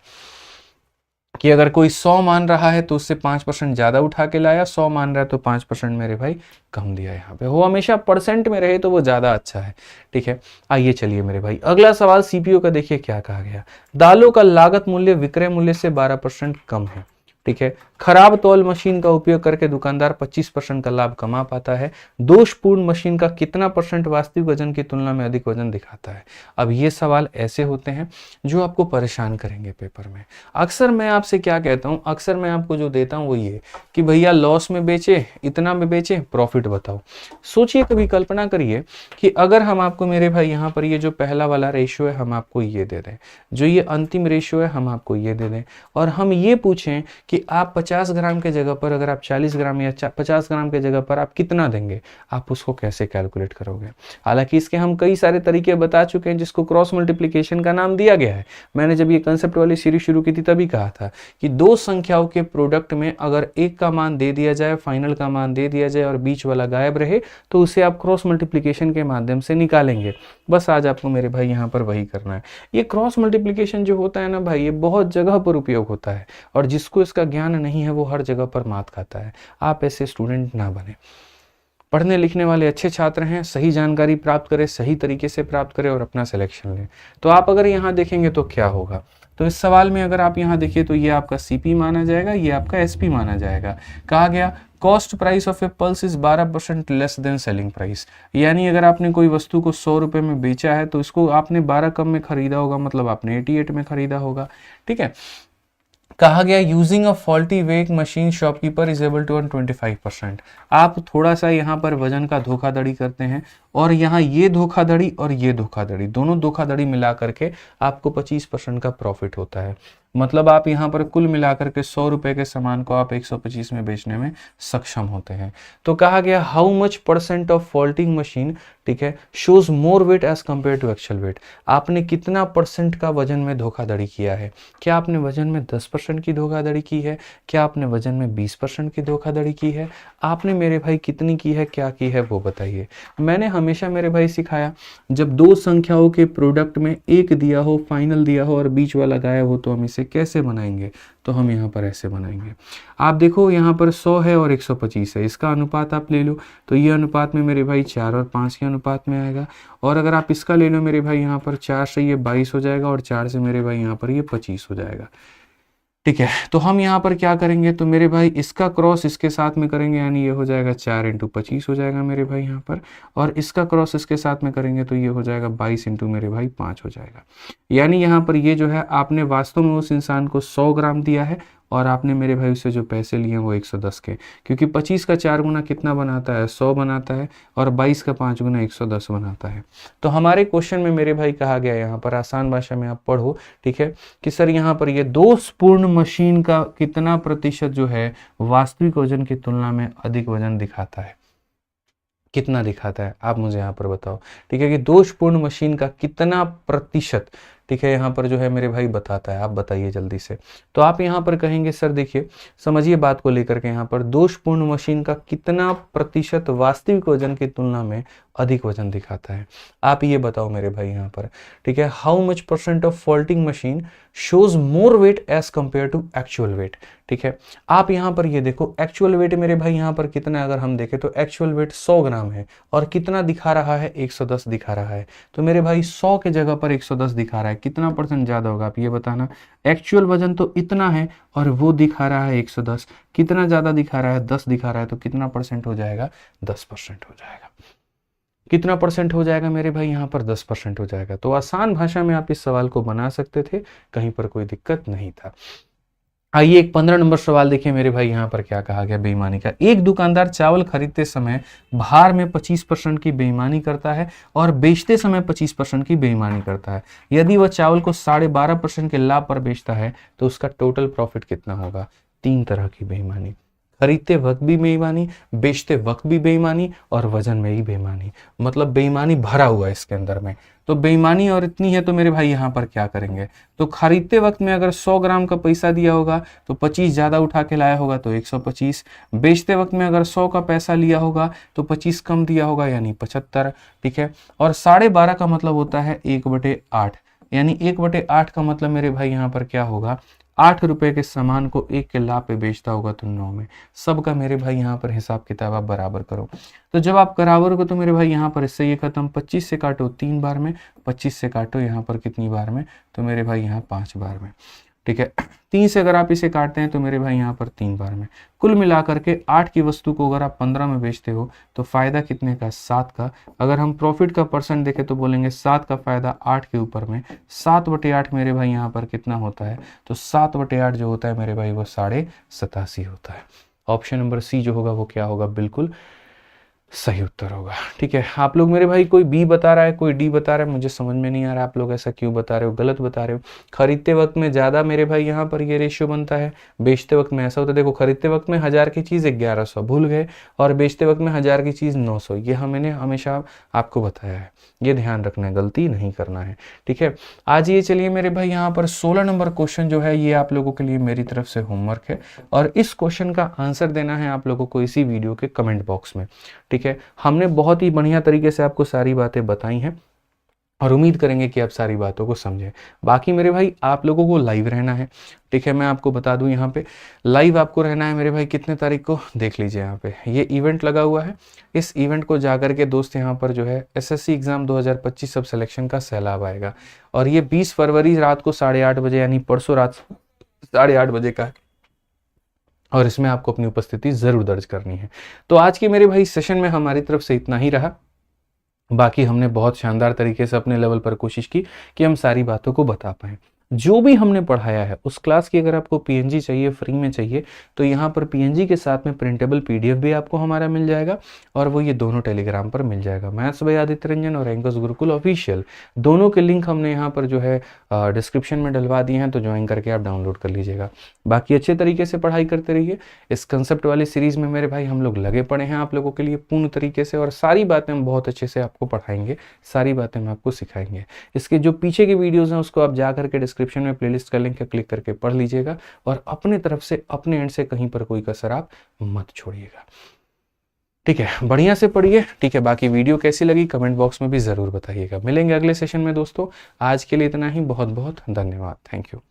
Speaker 1: कि अगर कोई 100 मान रहा है तो उससे 5% ज़्यादा उठा के लाया, 100 मान रहा है तो 5% मेरे भाई कम दिया। यहाँ पे वो हमेशा परसेंट में रहे तो वो ज़्यादा अच्छा है। ठीक है, आइए चलिए मेरे भाई अगला सवाल सीपीओ का देखिए क्या कहा गया। दालों का लागत मूल्य विक्रय मूल्य से 12% कम है। ठीक है, खराब तौल मशीन का उपयोग करके दुकानदार 25% का लाभ कमा पाता है। दोषपूर्ण मशीन का कितना परसेंट वास्तविक वजन की तुलना में अधिक वजन दिखाता है। अब ये सवाल ऐसे होते हैं जो आपको परेशान करेंगे पेपर में। अक्सर मैं आपसे क्या कहता हूँ, अक्सर मैं आपको जो देता हूँ वो ये कि भैया लॉस में बेचे, इतना में बेचे, प्रॉफिट बताओ। सोचिए, कभी कल्पना करिए कि अगर हम आपको मेरे भाई यहाँ पर ये जो पहला वाला रेशियो है हम आपको ये दे दें, जो ये अंतिम रेशियो है हम आपको ये दे दें, और हम ये पूछें कि आप 50 ग्राम के जगह पर अगर आप 40 ग्राम या 50 ग्राम के जगह पर आप कितना देंगे, आप उसको कैसे कैलकुलेट करोगे। हालांकि इसके हम कई सारे तरीके बता चुके हैं जिसको क्रॉस मल्टीप्लिकेशन का नाम दिया गया है। मैंने जब ये कंसेप्ट वाली सीरीज शुरू की थी तभी कहा था कि दो संख्याओं के प्रोडक्ट में अगर एक का मान दे दिया जाए, फाइनल का मान दे दिया जाए और बीच वाला गायब रहे तो उसे आप क्रॉस मल्टीप्लिकेशन के माध्यम से निकालेंगे। बस आज आपको मेरे भाई यहाँ पर वही करना है। ये क्रॉस मल्टीप्लिकेशन जो होता है ना भाई, ये बहुत जगह पर उपयोग होता है और जिसको इसका ज्ञान नहीं है वो हर जगह पर मात खाता है। आप ऐसे स्टूडेंट ना बने। पढ़ने लिखने वाले अच्छे छात्र हैं, सही जानकारी प्राप्त करें, सही तरीके से प्राप्त करें और अपना सिलेक्शन लें। तो आप अगर यहाँ देखेंगे तो क्या होगा, तो इस सवाल में अगर आप यहाँ देखिए तो ये आपका सीपी माना जाएगा, ये आपका एसपी माना जाएगा। कहा गया cost price of A pulse is 12% less than selling price. यानी अगर आपने कोई वस्तु को 100 रुपये में बेचा है तो इसको आपने 12 कम में खरीदा होगा, मतलब आपने 88 में खरीदा होगा। ठीक है, कहा गया using a faulty weighing machine shopkeeper is able to earn 25%। आप थोड़ा सा यहाँ पर वजन का धोखाधड़ी करते हैं और यहाँ ये धोखाधड़ी और ये धोखाधड़ी, दोनों धोखाधड़ी मिला करके आपको 25% का प्रॉफिट होता है। मतलब आप यहाँ पर कुल मिलाकर के 100 रुपए के सामान को आप 125 में बेचने में सक्षम होते हैं। तो कहा गया how much percent of faulting machine, ठीक है, shows more weight as compare to actual weight. आपने कितना परसेंट का वजन में धोखाधड़ी किया है। क्या आपने वजन में 10% की धोखाधड़ी की है, क्या आपने वजन में 20% की धोखाधड़ी की है, आपने मेरे भाई कितनी की है, क्या की है वो बताइए। मैंने हमेशा मेरे भाई सिखाया जब दो संख्याओं के प्रोडक्ट में एक दिया हो, फाइनल दिया हो और बीच वाला गायब हो तो हम इसे कैसे बनाएंगे, तो हम यहाँ पर ऐसे बनाएंगे। आप देखो यहाँ पर 100 है और 125 है, इसका अनुपात आप ले लो तो ये अनुपात में मेरे भाई 4 और 5 के अनुपात में आएगा। और अगर आप इसका ले लो मेरे भाई यहाँ पर 4 से ये 22 हो जाएगा और 4 से मेरे भाई यहाँ पर ये 25 हो जाएगा। ठीक है, तो हम यहाँ पर क्या करेंगे, तो मेरे भाई इसका क्रॉस इसके साथ में करेंगे, यानी ये हो जाएगा 4 इंटू 25 हो जाएगा मेरे भाई यहाँ पर, और इसका क्रॉस इसके साथ में करेंगे तो ये हो जाएगा 22 इंटू मेरे भाई 5 हो जाएगा। यानी यहाँ पर ये जो है आपने वास्तव में उस इंसान को 100 ग्राम दिया है और आपने मेरे भाई उससे जो पैसे लिए वो 110 के, क्योंकि 25 का 4 गुना कितना बनाता है, 100 बनाता है, और 22 का 5 गुना 110 बनाता है। तो हमारे क्वेश्चन में मेरे भाई कहा गया, यहाँ पर आसान भाषा में आप पढ़ो, ठीक है, कि सर यहाँ पर ये दोषपूर्ण मशीन का कितना प्रतिशत जो है वास्तविक वजन की तुलना में अधिक वजन दिखाता है, कितना दिखाता है, आप मुझे यहाँ पर बताओ, ठीक है, कि दोषपूर्ण मशीन का कितना प्रतिशत, ठीक है, यहाँ पर जो है मेरे भाई बताता है, आप बताइए जल्दी से। तो आप यहाँ पर कहेंगे सर देखिए, समझिए बात को लेकर के, यहाँ पर दोषपूर्ण मशीन का कितना प्रतिशत वास्तविक वजन की तुलना में अधिक वजन दिखाता है, आप ये बताओ मेरे भाई यहाँ पर, ठीक है। How much percent of faulting machine shows more weight as compare to actual weight, ठीक है। आप यहाँ पर ये देखो, एक्चुअल वेट मेरे भाई यहाँ पर कितना है, अगर हम देखें तो एक्चुअल वेट 100 ग्राम है, और कितना दिखा रहा है, 110 दिखा रहा है। तो मेरे भाई 100 के जगह पर 110 दिखा रहा है, कितना परसेंट ज्यादा होगा, आप ये बताना। एक्चुअल वजन तो इतना है और वो दिखा रहा है 110, कितना ज्यादा दिखा रहा है, 10 दिखा रहा है, तो कितना परसेंट हो जाएगा, 10% हो जाएगा। कितना परसेंट हो जाएगा मेरे भाई, यहाँ पर 10% हो जाएगा। तो आसान भाषा में आप इस सवाल को बना सकते थे, कहीं पर कोई दिक्कत नहीं था। आइए एक 15 नंबर सवाल देखिए मेरे भाई, यहाँ पर क्या कहा गया बेईमानी का। एक दुकानदार चावल खरीदते समय भार में 25% की बेईमानी करता है और बेचते समय 25% की बेईमानी करता है। यदि वह चावल को 12.5% के लाभ पर बेचता है तो उसका टोटल प्रॉफिट कितना होगा। 3 तरह की बेईमानी, खरीदते वक्त भी बेईमानी, बेचते वक्त भी बेईमानी, और वजन में ही बेईमानी, मतलब बेईमानी भरा हुआ है इसके अंदर में। तो बेईमानी और इतनी है तो मेरे भाई यहाँ पर क्या करेंगे, तो खरीदते वक्त में अगर 100 ग्राम का पैसा दिया होगा तो 25 ज्यादा उठा के लाया होगा तो 125, बेचते वक्त में अगर 100 का पैसा लिया होगा तो 25 कम दिया होगा यानी 75, ठीक है। और 12.5 का मतलब होता है 1/8, यानी 1/8 का मतलब मेरे भाई यहाँ पर क्या होगा, 8 रुपए के सामान को 1 के लाभ पे बेचता होगा तो 9 में। सबका मेरे भाई यहाँ पर हिसाब किताब आप बराबर करो। तो जब आप बराबर को, तो मेरे भाई यहाँ पर इससे ये खत्म, 25 से काटो 3 बार में, 25 से काटो यहाँ पर कितनी बार में, तो मेरे भाई यहाँ 5 बार में, ठीक है। 3 से अगर आप इसे काटते हैं तो मेरे भाई यहाँ पर 3 बार में। कुल मिलाकर के 8 की वस्तु को अगर आप 15 में बेचते हो तो फायदा कितने का, 7 का। अगर हम प्रॉफिट का परसेंट देखें तो बोलेंगे 7 का फायदा 8 के ऊपर में, 7/8 मेरे भाई यहाँ पर कितना होता है, तो 7/8 जो होता है मेरे भाई वो 87.5 होता है। ऑप्शन नंबर सी जो होगा वो क्या होगा, बिल्कुल सही उत्तर होगा, ठीक है। आप लोग मेरे भाई कोई बी बता रहा है, कोई डी बता रहा है, मुझे समझ में नहीं आ रहा आप लोग ऐसा क्यों बता रहे हो, गलत बता रहे हो। खरीदते वक्त में ज्यादा मेरे भाई यहाँ पर ये रेशियो बनता है, बेचते वक्त में ऐसा होता है। देखो खरीदते वक्त में 1000 की चीज 1100 भूल गए, और बेचते वक्त में 1000 की चीज 900, ये मैंने हमेशा आपको बताया है, ये ध्यान रखना है, गलती नहीं करना है, ठीक है। आज ये चलिए मेरे भाई यहाँ पर 16 नंबर क्वेश्चन जो है ये आप लोगों के लिए मेरी तरफ से होमवर्क है, और इस क्वेश्चन का आंसर देना है आप लोगों को इसी वीडियो के कमेंट बॉक्स में, ठीक है। हमने बहुत ही बढ़िया तरीके से आपको सारी बातें बताई हैं और उम्मीद करेंगे कि आप सारी बातों को समझें। बाकी मेरे भाई आप लोगों को लाइव रहना है, ठीक है। मैं आपको बता दूं यहाँ पे लाइव आपको रहना है मेरे भाई, कितने तारीख को देख लीजिए, यहाँ पे ये इवेंट लगा हुआ है। इस इवेंट को जाकर के दोस्त यहाँ पर जो है SSC एग्जाम 2025 सब सिलेक्शन का सैलाब आएगा, और ये 20 फरवरी रात को 8:30 बजे, यानी परसों रात 8:30 बजे का है, और इसमें आपको अपनी उपस्थिति जरूर दर्ज करनी है। तो आज के मेरे भाई सेशन में हमारी तरफ से इतना ही रहा। बाकी हमने बहुत शानदार तरीके से अपने लेवल पर कोशिश की कि हम सारी बातों को बता पाएं। जो भी हमने पढ़ाया है उस क्लास की अगर आपको पीएनजी चाहिए, फ्री में चाहिए, तो यहाँ पर पीएनजी के साथ में प्रिंटेबल पीडीएफ भी आपको हमारा मिल जाएगा, और वो ये दोनों टेलीग्राम पर मिल जाएगा। मैथ्स बाय आदित्य रंजन और एंकर्स गुरुकुल ऑफिशियल, दोनों के लिंक हमने यहाँ पर जो है डिस्क्रिप्शन में डलवा दिए हैं, तो ज्वाइन करके आप डाउनलोड कर लीजिएगा। बाकी अच्छे तरीके से पढ़ाई करते रहिए। इस कंसेप्ट वाली सीरीज में मेरे भाई हम लोग लगे पड़े हैं आप लोगों के लिए पूर्ण तरीके से, और सारी बातें हम बहुत अच्छे से आपको पढ़ाएंगे, सारी बातें हम आपको सिखाएंगे। इसके जो पीछे की वीडियोज हैं उसको आप जा करके डिस्क्रिप्शन में प्लेलिस्ट का लिंक क्लिक करके पढ़ लीजिएगा, और अपने तरफ से अपने एंड से कहीं पर कोई कसर आप मत छोड़िएगा, ठीक है। बढ़िया से पढ़िए, ठीक है। बाकी वीडियो कैसी लगी कमेंट बॉक्स में भी जरूर बताइएगा। मिलेंगे अगले सेशन में दोस्तों, आज के लिए इतना ही। बहुत बहुत धन्यवाद। Thank you.